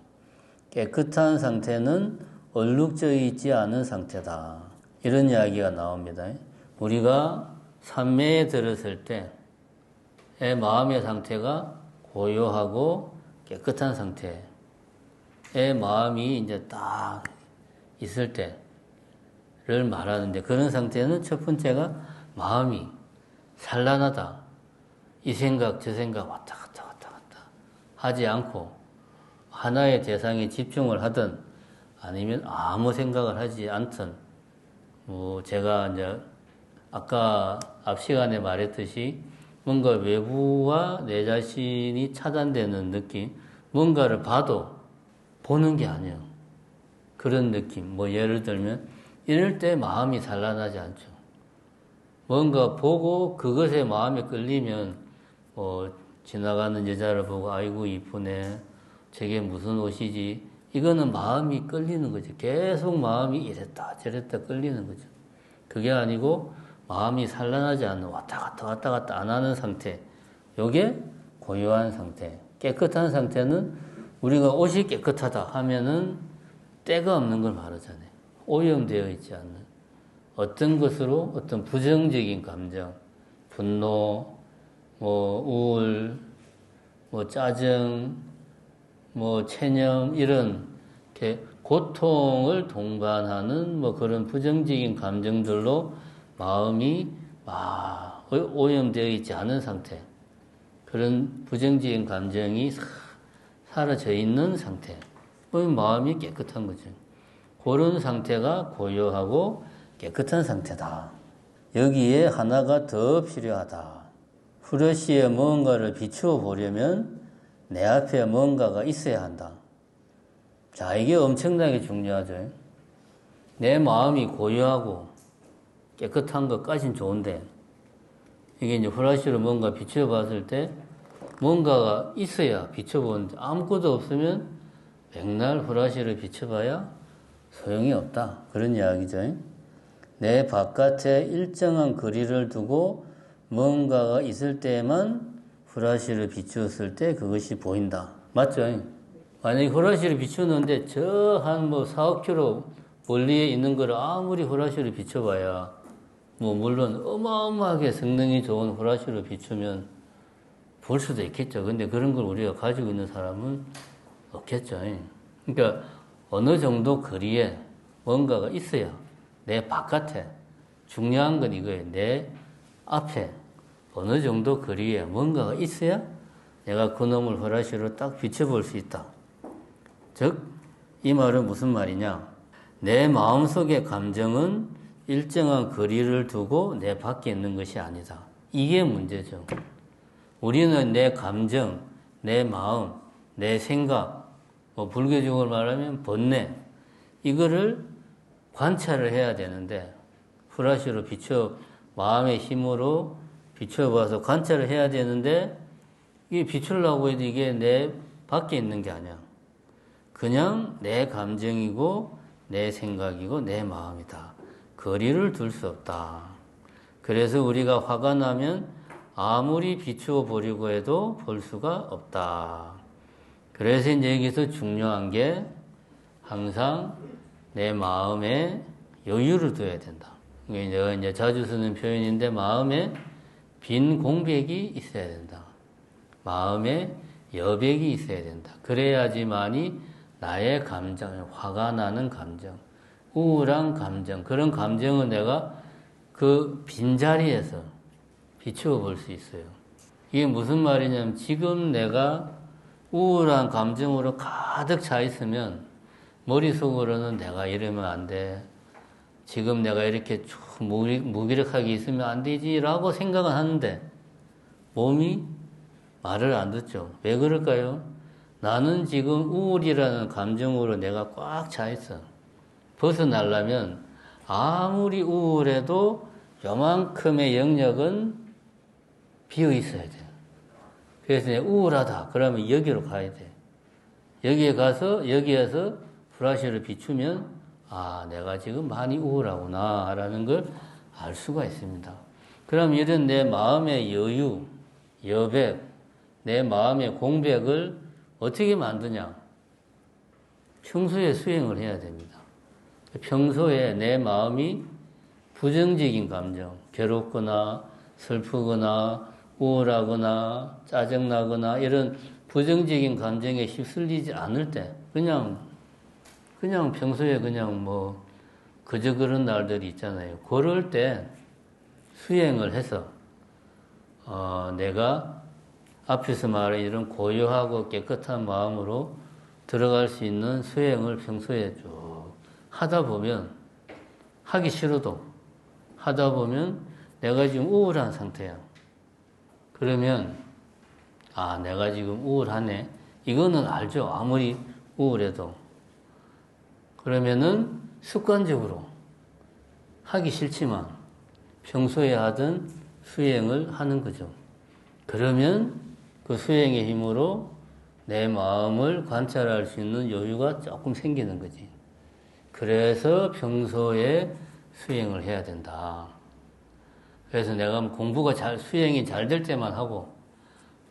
깨끗한 상태는 얼룩져 있지 않은 상태다. 이런 이야기가 나옵니다. 우리가 산매에 들었을 때의 마음의 상태가 고요하고 깨끗한 상태의 마음이 이제 딱 있을 때를 말하는데 그런 상태는 첫 번째가 마음이 산란하다. 이 생각 저 생각 왔다 갔다 하지 않고 하나의 대상에 집중을 하든 아니면 아무 생각을 하지 않든 뭐 제가 이제 아까 앞 시간에 말했듯이 뭔가 외부와 내 자신이 차단되는 느낌, 뭔가를 봐도 보는 게 아니에요. 그런 느낌. 뭐 예를 들면 이럴 때 마음이 산란하지 않죠. 뭔가 보고 그것에 마음이 끌리면 뭐 지나가는 여자를 보고 아이고 이쁘네. 저게 무슨 옷이지? 이거는 마음이 끌리는 거죠. 계속 마음이 이랬다 저랬다 끌리는 거죠. 그게 아니고 마음이 산란하지 않는 왔다 갔다 안 하는 상태. 요게 고요한 상태. 깨끗한 상태는 우리가 옷이 깨끗하다 하면은 때가 없는 걸 말하잖아요. 오염되어 있지 않는 어떤 것으로 어떤 부정적인 감정, 분노, 뭐 우울, 뭐 짜증, 뭐 체념 이런 이렇게 고통을 동반하는 뭐 그런 부정적인 감정들로 마음이 오염되어 있지 않은 상태. 그런 부정적인 감정이 사라져 있는 상태. 그럼 마음이 깨끗한 거죠. 그런 상태가 고요하고 깨끗한 상태다. 여기에 하나가 더 필요하다. 후레쉬에 뭔가를 비추어 보려면 내 앞에 뭔가가 있어야 한다. 자, 이게 엄청나게 중요하죠. 내 마음이 고요하고 깨끗한 것까진 좋은데 이게 이제 후라시로 뭔가 비추어 봤을 때 뭔가가 있어야 비춰보는데 아무것도 없으면 백날 후라시를 비춰봐야 소용이 없다. 그런 이야기죠. 내 바깥에 일정한 거리를 두고 뭔가가 있을 때만 후라시를 비추었을 때 그것이 보인다. 맞죠? 만약에 후라시를 비추는데 저 한 뭐 4, 5km 멀리에 있는 걸 아무리 후라시를 비춰봐야 뭐 물론 어마어마하게 성능이 좋은 후라시를 비추면 볼 수도 있겠죠. 근데 그런 걸 우리가 가지고 있는 사람은 없겠죠. 그러니까 어느 정도 거리에 뭔가가 있어야 내 바깥에 중요한 건 이거예요. 내 앞에 어느 정도 거리에 뭔가가 있어야 내가 그놈을 후라시로 딱 비춰볼 수 있다. 즉, 이 말은 무슨 말이냐? 내 마음속의 감정은 일정한 거리를 두고 내 밖에 있는 것이 아니다. 이게 문제죠. 우리는 내 감정, 내 마음, 내 생각, 뭐 불교적으로 말하면 번뇌, 이거를 관찰을 해야 되는데 후라시로 마음의 힘으로 비춰봐서 관찰을 해야 되는데 이게 비추려고 해도 이게 내 밖에 있는 게 아니야. 그냥 내 감정이고 내 생각이고 내 마음이다. 거리를 둘 수 없다. 그래서 우리가 화가 나면 아무리 비추어 보려고 해도 볼 수가 없다. 그래서 이제 여기서 중요한 게 항상 내 마음에 여유를 둬야 된다. 이게 이제 자주 쓰는 표현인데 마음에 빈 공백이 있어야 된다. 마음에 여백이 있어야 된다. 그래야지만이 나의 감정, 화가 나는 감정, 우울한 감정, 그런 감정을 내가 그 빈자리에서 비추어 볼 수 있어요. 이게 무슨 말이냐면 지금 내가 우울한 감정으로 가득 차 있으면 머릿속으로는 내가 이러면 안 돼. 지금 내가 이렇게 무기력하게 있으면 안 되지 라고 생각은 하는데 몸이 말을 안 듣죠. 왜 그럴까요? 나는 지금 우울이라는 감정으로 내가 꽉 차 있어. 벗어나려면 아무리 우울해도 요만큼의 영역은 비어 있어야 돼. 그래서 우울하다. 그러면 여기로 가야 돼. 여기에서 후라시를 비추면 아, 내가 지금 많이 우울하구나 라는 걸 알 수가 있습니다. 그럼 이런 내 마음의 여유, 여백, 내 마음의 공백을 어떻게 만드냐? 평소에 수행을 해야 됩니다. 평소에 내 마음이 부정적인 감정, 괴롭거나 슬프거나 우울하거나 짜증나거나 이런 부정적인 감정에 휩쓸리지 않을 때 그냥 평소에 그냥 뭐 그저 그런 날들이 있잖아요. 그럴 때 수행을 해서 내가 앞에서 말한 이런 고요하고 깨끗한 마음으로 들어갈 수 있는 수행을 평소에 쭉 하다 보면 하기 싫어도 하다 보면 내가 지금 우울한 상태야. 그러면 아, 내가 지금 우울하네. 이거는 알죠. 아무리 우울해도. 그러면은 습관적으로 하기 싫지만 평소에 하던 수행을 하는 거죠. 그러면 그 수행의 힘으로 내 마음을 관찰할 수 있는 여유가 조금 생기는 거지. 그래서 평소에 수행을 해야 된다. 그래서 내가 수행이 잘 될 때만 하고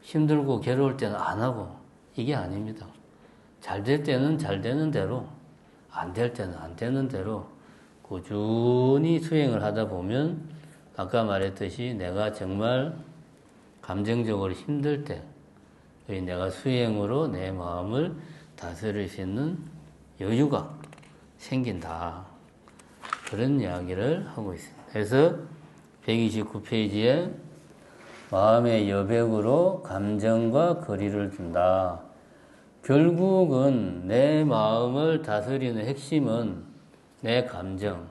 힘들고 괴로울 때는 안 하고 이게 아닙니다. 잘 될 때는 잘 되는 대로, 안 될 때는 안 되는 대로 꾸준히 수행을 하다 보면 아까 말했듯이 내가 정말 감정적으로 힘들 때 내가 수행으로 내 마음을 다스릴 수 있는 여유가 생긴다. 그런 이야기를 하고 있습니다. 그래서 129페이지에 마음의 여백으로 감정과 거리를 둔다. 결국은 내 마음을 다스리는 핵심은 내 감정,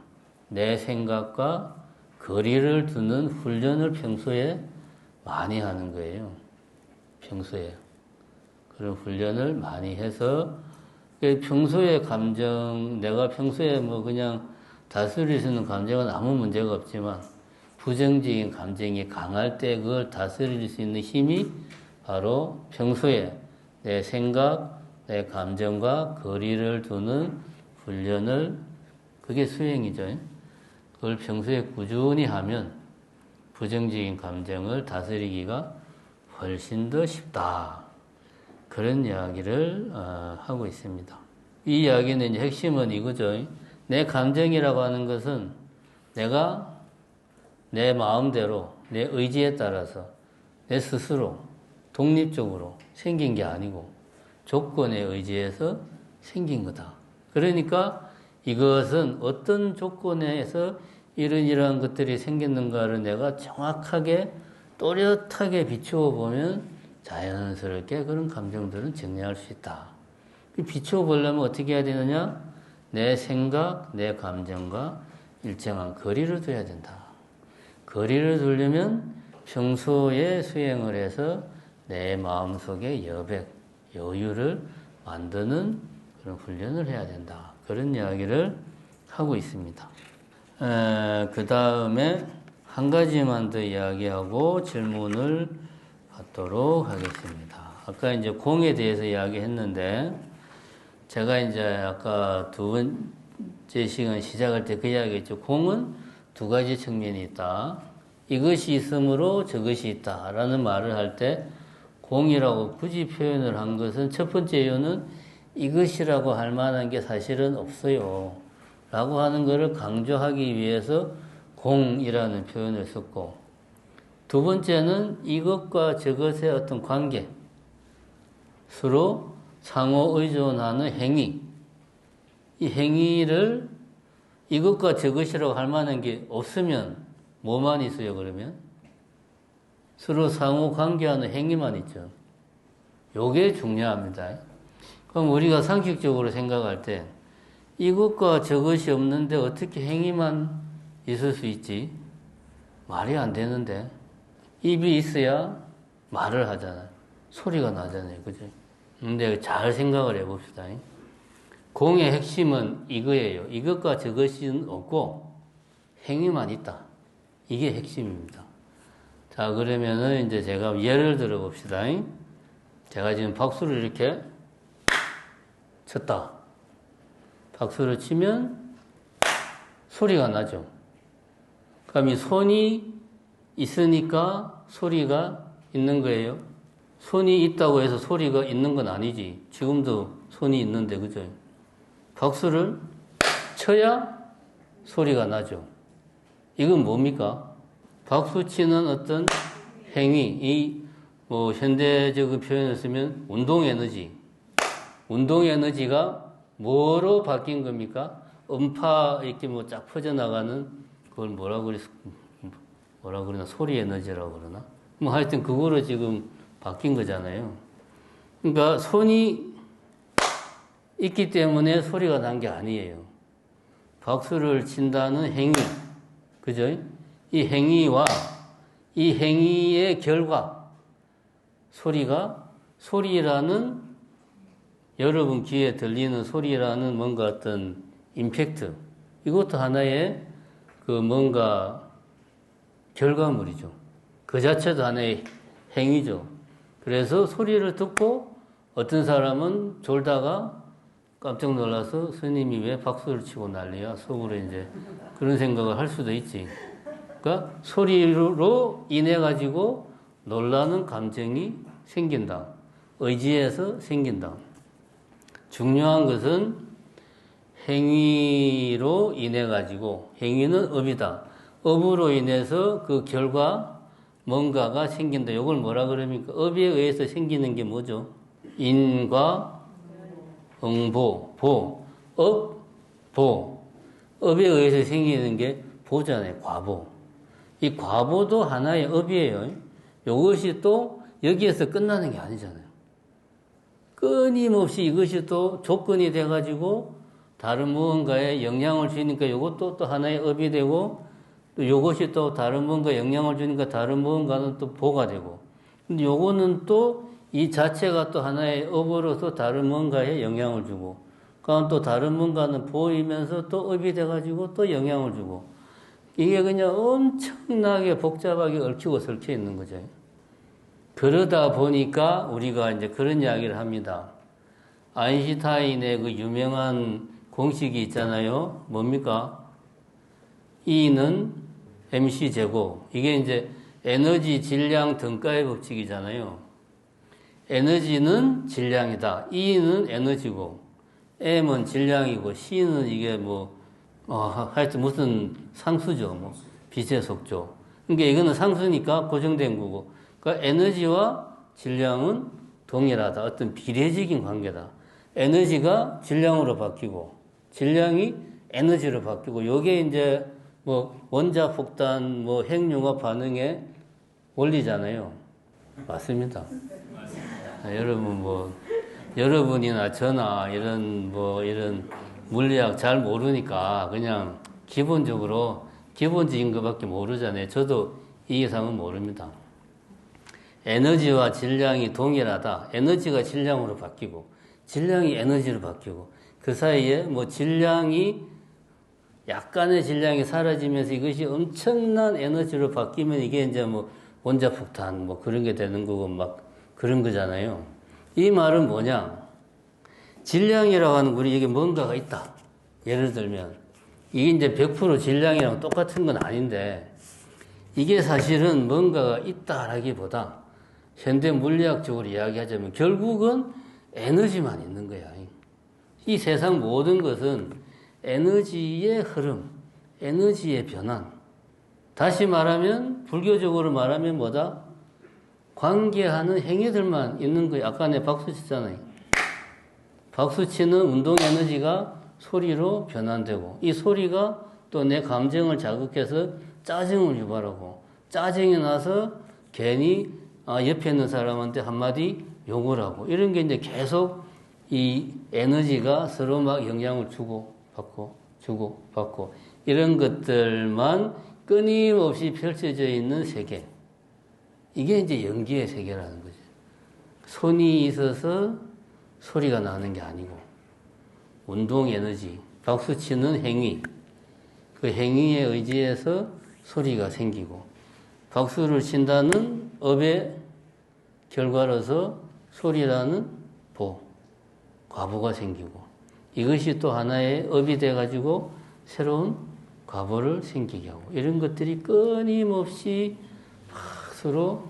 내 생각과 거리를 두는 훈련을 평소에 많이 하는 거예요. 평소에. 그런 훈련을 많이 해서 평소에 감정, 내가 평소에 뭐 그냥 다스릴 수 있는 감정은 아무 문제가 없지만 부정적인 감정이 강할 때 그걸 다스릴 수 있는 힘이 바로 평소에 내 생각, 내 감정과 거리를 두는 훈련을, 그게 수행이죠. 그걸 평소에 꾸준히 하면 부정적인 감정을 다스리기가 훨씬 더 쉽다. 그런 이야기를 하고 있습니다. 이 이야기는 이제 핵심은 이거죠. 내 감정이라고 하는 것은 내가 내 마음대로, 내 의지에 따라서 내 스스로 독립적으로 생긴 게 아니고 조건에 의지해서 생긴 거다. 그러니까 이것은 어떤 조건에서 이러한 것들이 생겼는가를 내가 정확하게 또렷하게 비추어 보면 자연스럽게 그런 감정들은 정리할 수 있다. 비추어 보려면 어떻게 해야 되느냐? 내 생각, 내 감정과 일정한 거리를 둬야 된다. 거리를 두려면 평소에 수행을 해서 내 마음속에 여백, 여유를 만드는 그런 훈련을 해야 된다. 그런 이야기를 하고 있습니다. 그 다음에 한 가지만 더 이야기하고 질문을 받도록 하겠습니다. 아까 이제 공에 대해서 이야기했는데, 제가 이제 아까 두 번째 시간 시작할 때 그 이야기했죠. 공은 두 가지 측면이 있다. 이것이 있으므로 저것이 있다. 라는 말을 할 때 공이라고 굳이 표현을 한 것은 첫 번째 이유는 이것이라고 할 만한 게 사실은 없어요. 라고 하는 것을 강조하기 위해서 공이라는 표현을 썼고, 두 번째는 이것과 저것의 어떤 관계, 서로 상호 의존하는 행위, 이 행위를 이것과 저것이라고 할 만한 게 없으면 뭐만 있어요, 그러면? 서로 상호 관계하는 행위만 있죠. 요게 중요합니다. 그럼 우리가 상식적으로 생각할 때 이것과 저것이 없는데 어떻게 행위만 있을 수 있지? 말이 안 되는데. 입이 있어야 말을 하잖아요. 소리가 나잖아요. 그죠? 근데 잘 생각을 해봅시다. 공의 핵심은 이거예요. 이것과 저것은 없고 행위만 있다. 이게 핵심입니다. 자, 그러면은 이제 제가 예를 들어 봅시다. 제가 지금 박수를 이렇게 쳤다. 박수를 치면 소리가 나죠. 그럼 이 손이 있으니까 소리가 있는 거예요. 손이 있다고 해서 소리가 있는 건 아니지. 지금도 손이 있는데, 그죠? 박수를 쳐야 소리가 나죠. 이건 뭡니까? 박수 치는 어떤 행위, 이 현대적인 표현을 쓰면 운동 에너지. 운동 에너지가 뭐로 바뀐 겁니까? 음파 이렇게 쫙 퍼져나가는 그걸 뭐라 그러나 소리 에너지라고 그러나? 하여튼 그거로 지금 바뀐 거잖아요. 그러니까 손이 있기 때문에 소리가 난 게 아니에요. 박수를 친다는 행위, 그죠? 이 행위와 이 행위의 결과, 소리라는 여러분 귀에 들리는 소리라는 뭔가 어떤 임팩트, 이것도 하나의 그 뭔가 결과물이죠. 그 자체도 하나의 행위죠. 그래서 소리를 듣고 어떤 사람은 졸다가 깜짝 놀라서 스님이 왜 박수를 치고 난리야? 속으로 이제 그런 생각을 할 수도 있지. 그러니까 소리로 인해 가지고 놀라는 감정이 생긴다. 의지에서 생긴다. 중요한 것은 행위로 인해 가지고, 행위는 업이다. 업으로 인해서 그 결과 뭔가가 생긴다. 이걸 뭐라 그럽니까? 업에 의해서 생기는 게 뭐죠? 인과 응보, 보. 업에 의해서 생기는 게 보잖아요. 과보. 이 과보도 하나의 업이에요. 이것이 또 여기에서 끝나는 게 아니잖아요. 끊임없이 이것이 또 조건이 돼가지고 다른 무언가에 영향을 주니까 이것도 또 하나의 업이 되고, 또 이것이 또 다른 무언가에 영향을 주니까 다른 무언가는 또 보가 되고, 근데 요거는 또 이 자체가 또 하나의 업으로서 다른 무언가에 영향을 주고, 그러니까 또 다른 무언가는 보이면서 또 업이 돼가지고 또 영향을 주고, 이게 그냥 엄청나게 복잡하게 얽히고 설켜 있는 거죠. 그러다 보니까 우리가 이제 그런 이야기를 합니다. 아인슈타인의 그 유명한 공식이 있잖아요. 뭡니까? E는 mc 제곱. 이게 이제 에너지 질량 등가의 법칙이잖아요. 에너지는 질량이다. E는 에너지고, M은 질량이고, C는 이게 하여튼 무슨 상수죠. 빛의 속도. 그러니까 이거는 상수니까 고정된 거고. 그러니까 에너지와 질량은 동일하다. 어떤 비례적인 관계다. 에너지가 질량으로 바뀌고, 질량이 에너지로 바뀌고, 요게 이제 원자 폭탄, 핵융합 반응의 원리잖아요. 맞습니다. 여러분 여러분이나 저나 이런 물리학 잘 모르니까 그냥 기본적인 것밖에 모르잖아요. 저도 이 이상은 모릅니다. 에너지와 질량이 동일하다. 에너지가 질량으로 바뀌고, 질량이 에너지로 바뀌고, 그 사이에 약간의 질량이 사라지면서 이것이 엄청난 에너지로 바뀌면 이게 이제 원자폭탄 그런 게 되는 거고 그런 거잖아요. 이 말은 뭐냐? 질량이라고 하는 우리 에게 뭔가가 있다. 예를 들면 이게 이제 100% 질량이랑 똑같은 건 아닌데 이게 사실은 뭔가가 있다라기보다 현대 물리학적으로 이야기하자면 결국은 에너지만 있는 거야. 이 세상 모든 것은 에너지의 흐름, 에너지의 변환. 다시 말하면 불교적으로 말하면 뭐다? 관계하는 행위들만 있는 거예요. 아까 내 박수 쳤잖아요. 박수 치는 운동 에너지가 소리로 변환되고 이 소리가 또 내 감정을 자극해서 짜증을 유발하고 짜증이 나서 괜히 옆에 있는 사람한테 한마디 욕을 하고 이런 게 이제 계속 이 에너지가 서로 막 영향을 주고받고 이런 것들만 끊임없이 펼쳐져 있는 세계. 이게 이제 연기의 세계라는 거죠. 손이 있어서 소리가 나는 게 아니고 운동 에너지, 박수 치는 행위, 그 행위에 의지해서 소리가 생기고 박수를 친다는 업의 결과로서 소리라는 과보가 생기고 이것이 또 하나의 업이 돼가지고 새로운 과보를 생기게 하고 이런 것들이 끊임없이 서로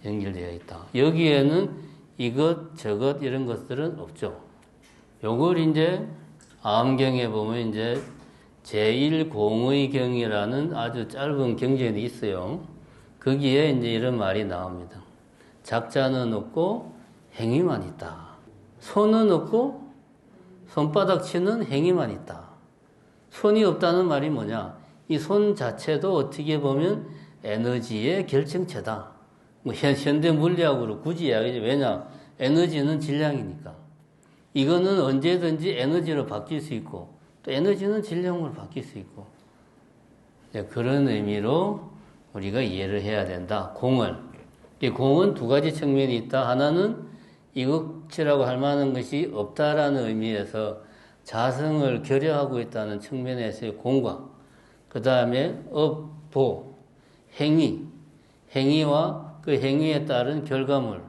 연결되어 있다. 여기에는 이것 저것 이런 것들은 없죠. 요걸 이제 암경에 보면 이제 제1공의경이라는 아주 짧은 경전이 있어요. 거기에 이제 이런 말이 나옵니다. 작자는 없고 행위만 있다. 손은 없고 손바닥 치는 행위만 있다. 손이 없다는 말이 뭐냐? 이 손 자체도 어떻게 보면 에너지의 결정체다. 현대 물리학으로 굳이 이야기하지. 왜냐? 에너지는 질량이니까. 이거는 언제든지 에너지로 바뀔 수 있고 또 에너지는 질량으로 바뀔 수 있고 그런 의미로 우리가 이해를 해야 된다. 이 공은 두 가지 측면이 있다. 하나는 이것이라고 할 만한 것이 없다라는 의미에서 자성을 결여하고 있다는 측면에서의 공과 그 다음에 행위와 그 행위에 따른 결과물,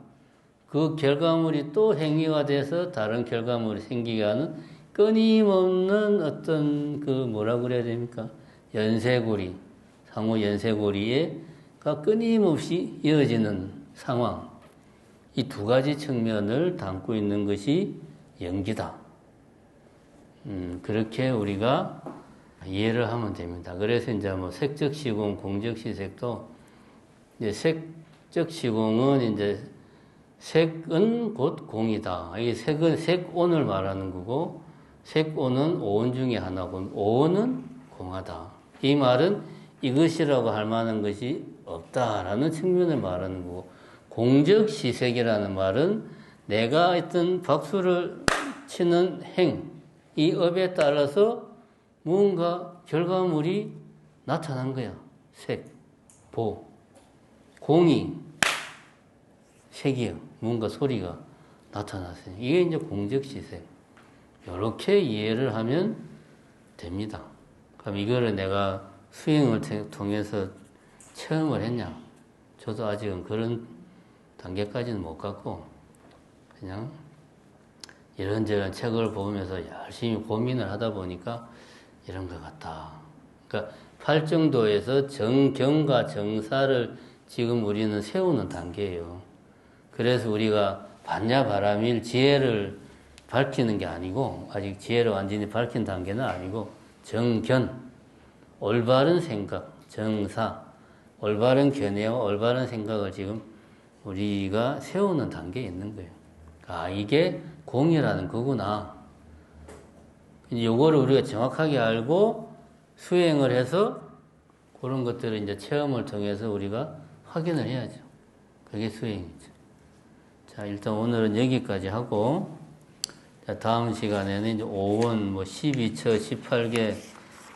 그 결과물이 또 행위가 돼서 다른 결과물이 생기게 하는 끊임없는 어떤 뭐라고 그래야 됩니까? 상호 연쇄고리가 끊임없이 이어지는 상황. 이 두 가지 측면을 담고 있는 것이 연기다. 그렇게 우리가 이해를 하면 됩니다. 그래서 이제 색적 시공, 공적 시색도 이제 색적 시공은 이제 색은 곧 공이다. 이 색은 색온을 말하는 거고 색온은 오온 중에 하나고 오온은 공하다. 이 말은 이것이라고 할 만한 것이 없다라는 측면을 말하는 거고 공적 시색이라는 말은 내가 어떤 박수를 치는 이 업에 따라서 무언가 결과물이 나타난 거야. 공이 색이요. 뭔가 소리가 나타났어요. 이게 이제 공적 시색. 이렇게 이해를 하면 됩니다. 그럼 이거를 내가 수행을 통해서 체험을 했냐? 저도 아직은 그런 단계까지는 못 갔고 그냥 이런저런 책을 보면서 열심히 고민을 하다 보니까 이런 것 같다. 그러니까 팔정도에서 정경과 정사를 지금 우리는 세우는 단계예요. 그래서 우리가 반야바라밀 지혜를 밝히는 게 아니고 아직 지혜를 완전히 밝힌 단계는 아니고 정견, 올바른 생각, 정사, 올바른 견해와 올바른 생각을 지금 우리가 세우는 단계에 있는 거예요. 아, 이게 공이라는 거구나. 요거를 우리가 정확하게 알고 수행을 해서 그런 것들을 이제 체험을 통해서 우리가 확인을 해야죠. 그게 수행이죠. 자, 일단 오늘은 여기까지 하고, 자, 다음 시간에는 이제 5원, 12처, 18개,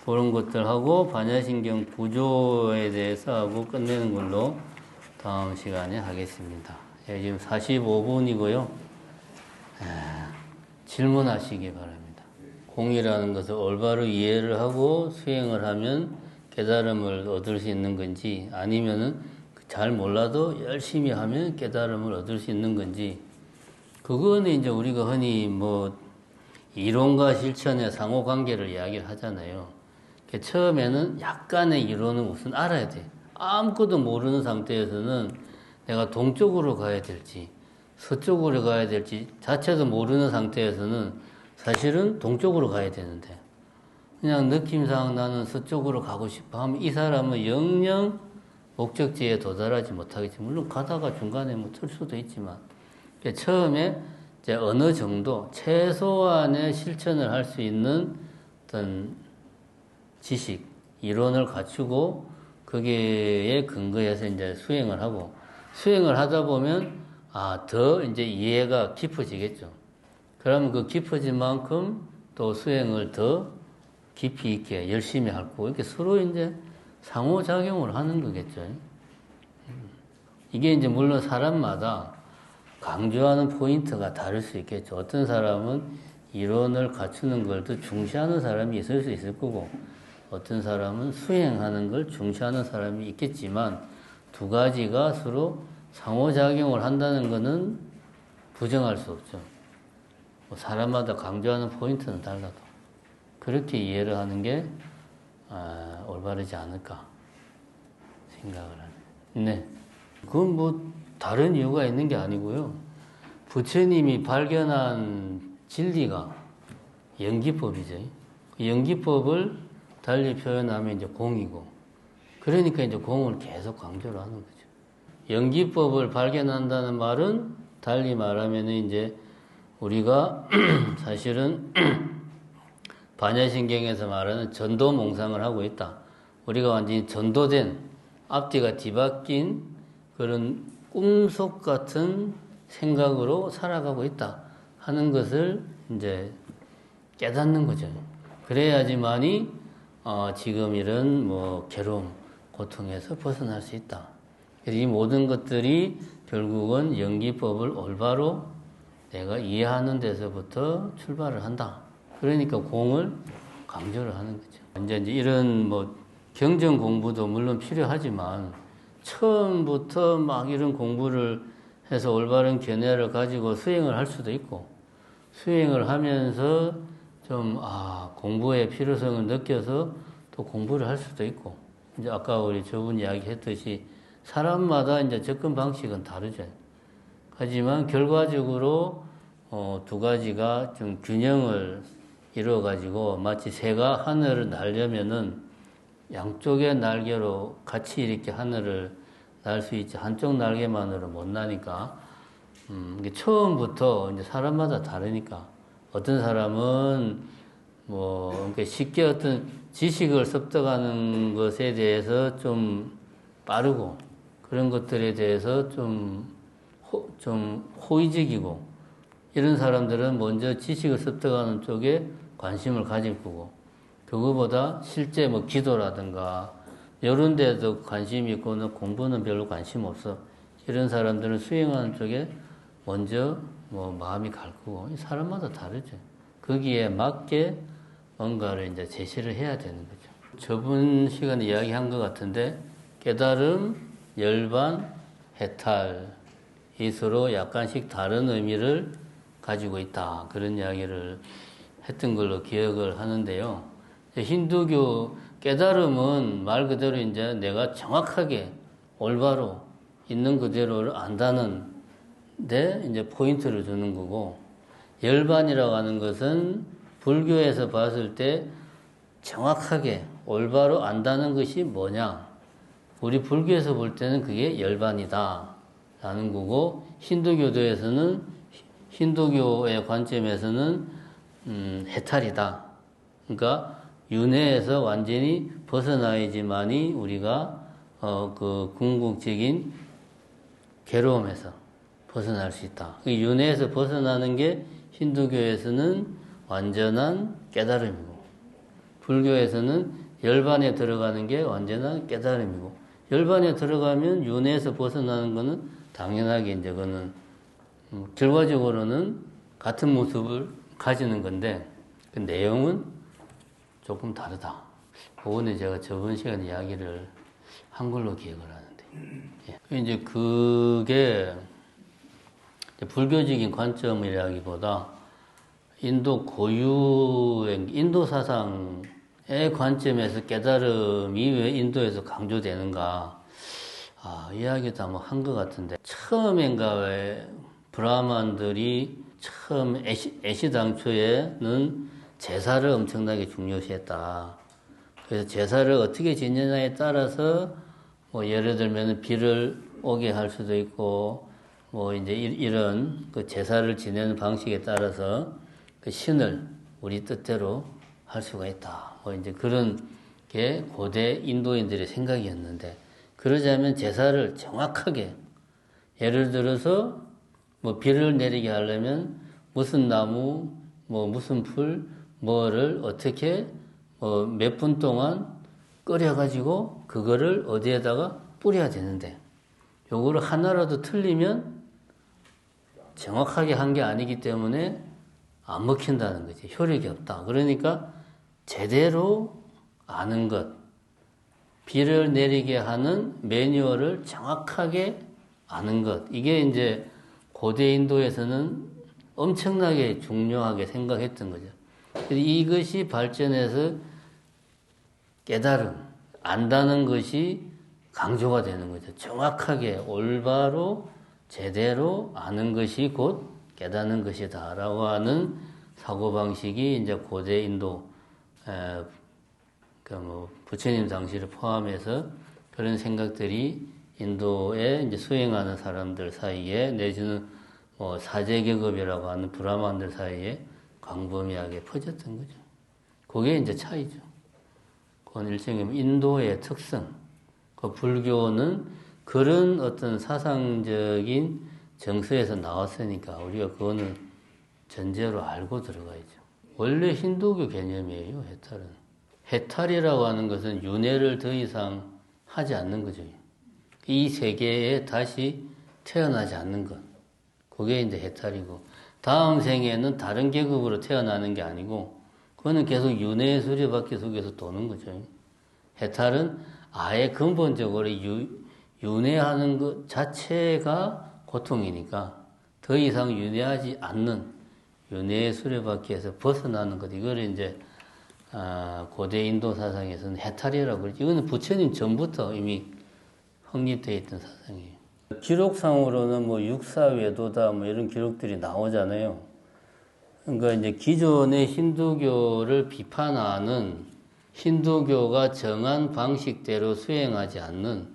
그런 것들 하고, 반야신경 구조에 대해서 하고 끝내는 걸로 다음 시간에 하겠습니다. 예, 지금 45분이고요. 질문하시기 바랍니다. 공이라는 것을 올바로 이해를 하고 수행을 하면 깨달음을 얻을 수 있는 건지, 아니면은 잘 몰라도 열심히 하면 깨달음을 얻을 수 있는 건지, 그거는 이제 우리가 흔히 이론과 실천의 상호 관계를 이야기를 하잖아요. 처음에는 약간의 이론은 우선 알아야 돼. 아무것도 모르는 상태에서는 내가 동쪽으로 가야 될지 서쪽으로 가야 될지 자체도 모르는 상태에서는 사실은 동쪽으로 가야 되는데, 그냥 느낌상 나는 서쪽으로 가고 싶어 하면 이 사람은 영영 목적지에 도달하지 못하겠지. 물론 가다가 중간에 틀 수도 있지만, 처음에 이제 어느 정도 최소한의 실천을 할 수 있는 어떤 지식, 이론을 갖추고 거기에 근거해서 이제 수행을 하고, 수행을 하다 보면 더 이제 이해가 깊어지겠죠. 그러면 그 깊어진 만큼 또 수행을 더 깊이 있게 열심히 할 거고, 이렇게 서로 이제 상호작용을 하는 거겠죠. 이게 이제 물론 사람마다 강조하는 포인트가 다를 수 있겠죠. 어떤 사람은 이론을 갖추는 걸 더 중시하는 사람이 있을 수 있을 거고, 어떤 사람은 수행하는 걸 중시하는 사람이 있겠지만, 두 가지가 서로 상호작용을 한다는 것은 부정할 수 없죠. 사람마다 강조하는 포인트는 달라도 그렇게 이해를 하는 게 올바르지 않을까 생각을 하네요. 네, 그건 다른 이유가 있는 게 아니고요. 부처님이 발견한 진리가 연기법이죠. 그 연기법을 달리 표현하면 이제 공이고, 그러니까 이제 공을 계속 강조를 하는 거죠. 연기법을 발견한다는 말은 달리 말하면 이제 우리가 사실은 반야신경에서 말하는 전도몽상을 하고 있다. 우리가 완전히 전도된, 앞뒤가 뒤바뀐 그런 꿈속 같은 생각으로 살아가고 있다 하는 것을 이제 깨닫는 거죠. 그래야지만이 지금 이런 괴로움, 고통에서 벗어날 수 있다. 이 모든 것들이 결국은 연기법을 올바로 내가 이해하는 데서부터 출발을 한다. 그러니까 공을 강조를 하는 거죠. 이제 이런 경전 공부도 물론 필요하지만, 처음부터 막 이런 공부를 해서 올바른 견해를 가지고 수행을 할 수도 있고, 수행을 하면서 좀 공부의 필요성을 느껴서 또 공부를 할 수도 있고, 이제 아까 우리 저분 이야기했듯이 사람마다 이제 접근 방식은 다르죠. 하지만 결과적으로 두 가지가 좀 균형을 이루어 가지고, 마치 새가 하늘을 날려면은 양쪽의 날개로 같이 이렇게 하늘을 날 수 있지, 한쪽 날개만으로 못 나니까, 이게 처음부터 이제 사람마다 다르니까, 어떤 사람은 그러니까 쉽게 어떤 지식을 습득하는 것에 대해서 좀 빠르고, 그런 것들에 대해서 좀 호의적이고, 이런 사람들은 먼저 지식을 습득하는 쪽에 관심을 가질 거고, 그거보다 실제 기도라든가 이런 데도 관심이 있고는 공부는 별로 관심 없어. 이런 사람들은 수행하는 쪽에 먼저 마음이 갈 거고, 사람마다 다르죠. 거기에 맞게 뭔가를 이제 제시를 해야 되는 거죠. 저번 시간에 이야기한 것 같은데, 깨달음, 열반, 해탈, 이 서로 약간씩 다른 의미를 가지고 있다. 그런 이야기를 했던 걸로 기억을 하는데요. 힌두교 깨달음은 말 그대로 이제 내가 정확하게 올바로 있는 그대로를 안다는 데 이제 포인트를 주는 거고, 열반이라고 하는 것은 불교에서 봤을 때 정확하게 올바로 안다는 것이 뭐냐? 우리 불교에서 볼 때는 그게 열반이다 라는 거고, 힌두교도에서는 힌두교의 관점에서는 해탈이다. 그러니까 윤회에서 완전히 벗어나야지만이 우리가 그 궁극적인 괴로움에서 벗어날 수 있다. 그 윤회에서 벗어나는 게 힌두교에서는 완전한 깨달음이고, 불교에서는 열반에 들어가는 게 완전한 깨달음이고, 열반에 들어가면 윤회에서 벗어나는 거는 당연하게 이제 그거는 결과적으로는 같은 모습을 가지는 건데 그 내용은 조금 다르다. 그거는 제가 저번 시간에 이야기를 한 걸로 기억을 하는데, 이제 그게 불교적인 관점이라기보다 인도 고유의 인도 사상의 관점에서 깨달음이 왜 인도에서 강조되는가, 이야기도 한번 한 것 같은데, 처음엔가 왜 브라ಹ만들이 처음 애시당초에는 제사를 엄청나게 중요시했다. 그래서 제사를 어떻게 지내냐에 따라서 뭐 예를 들면 비를 오게 할 수도 있고, 뭐 이제 이런 그 제사를 지내는 방식에 따라서 그 신을 우리 뜻대로 할 수가 있다. 뭐 이제 그런 게 고대 인도인들의 생각이었는데, 그러자면 제사를 정확하게, 예를 들어서 뭐 비를 내리게 하려면 무슨 나무, 뭐 무슨 풀, 뭐를 어떻게 몇 분 동안 끓여가지고 그거를 어디에다가 뿌려야 되는데, 요거를 하나라도 틀리면 정확하게 한 게 아니기 때문에 안 먹힌다는 거지. 효력이 없다. 그러니까 제대로 아는 것, 비를 내리게 하는 매뉴얼을 정확하게 아는 것, 이게 이제 고대 인도에서는 엄청나게 중요하게 생각했던 거죠. 이것이 발전해서 깨달음, 안다는 것이 강조가 되는 거죠. 정확하게 올바로 제대로 아는 것이 곧 깨닫는 것이다 라고 하는 사고방식이 이제 고대 인도, 뭐 부처님 당시를 포함해서 그런 생각들이 인도에 이제 수행하는 사람들 사이에, 내지는 뭐 사제계급이라고 하는 브라만들 사이에 광범위하게 퍼졌던 거죠. 그게 이제 차이죠. 그건 일종의 인도의 특성. 그 불교는 그런 어떤 사상적인 정서에서 나왔으니까 우리가 그거는 전제로 알고 들어가야죠. 원래 힌두교 개념이에요, 해탈은. 해탈이라고 하는 것은 윤회를 더 이상 하지 않는 거죠. 이 세계에 다시 태어나지 않는 것. 그게 이제 해탈이고, 다음 생에는 다른 계급으로 태어나는 게 아니고, 그거는 계속 윤회의 수레바퀴 속에서 도는 거죠. 해탈은 아예 근본적으로 윤회하는 것 자체가 고통이니까 더 이상 윤회하지 않는 윤회의 수레바퀴에서 벗어나는 것. 이걸 이제 고대 인도 사상에서는 해탈이라고 그러죠. 이거는 부처님 전부터 이미 확립되어 있던 사상이에요. 기록상으로는 뭐 육사외도다 뭐 이런 기록들이 나오잖아요. 그러니까 이제 기존의 힌두교를 비판하는, 힌두교가 정한 방식대로 수행하지 않는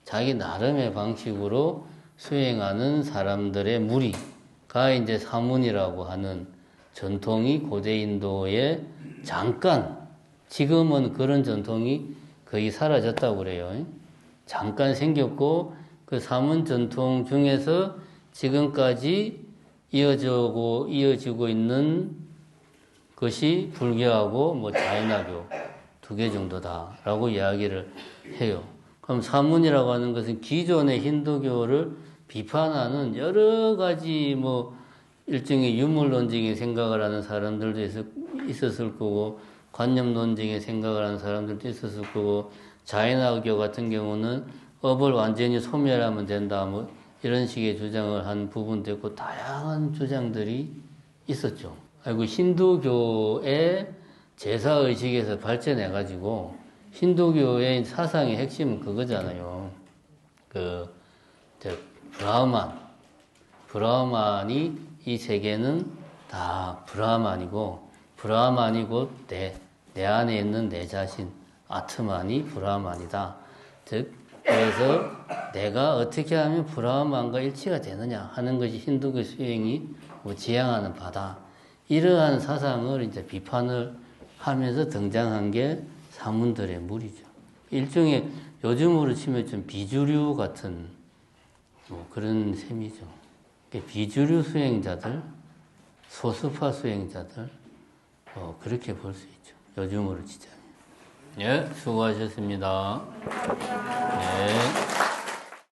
자기 나름의 방식으로 수행하는 사람들의 무리가 이제 사문이라고 하는 전통이 고대 인도에 잠깐, 지금은 그런 전통이 거의 사라졌다고 그래요. 잠깐 생겼고, 그 사문 전통 중에서 지금까지 이어지고 있는 것이 불교하고 뭐 자연화교 두 개 정도다라고 이야기를 해요. 그럼 사문이라고 하는 것은 기존의 힌두교를 비판하는 여러 가지 뭐 일종의 유물론적인 생각을 하는 사람들도 있었을 거고, 관념론적인 생각을 하는 사람들도 있었을 거고, 자연화교 같은 경우는 업을 완전히 소멸하면 된다, 뭐 이런 식의 주장을 한 부분도 있고 다양한 주장들이 있었죠. 그리고 힌두교의 제사의식에서 발전해가지고 힌두교의 사상의 핵심은 그거잖아요. 브라흐만이 이 세계는 다 브라흐만이 곧 내 안에 있는 내 자신, 아트만이 브라흐만이다. 즉, 그래서 내가 어떻게 하면 브라흐만과 일치가 되느냐 하는 것이 힌두교 수행이 지향하는 바다. 이러한 사상을 이제 비판을 하면서 등장한 게 사문들의 무리죠. 일종의 요즘으로 치면 좀 비주류 같은 그런 셈이죠. 비주류 수행자들, 소수파 수행자들, 그렇게 볼 수 있죠. 요즘으로 치자면. 예, 수고하셨습니다. 예.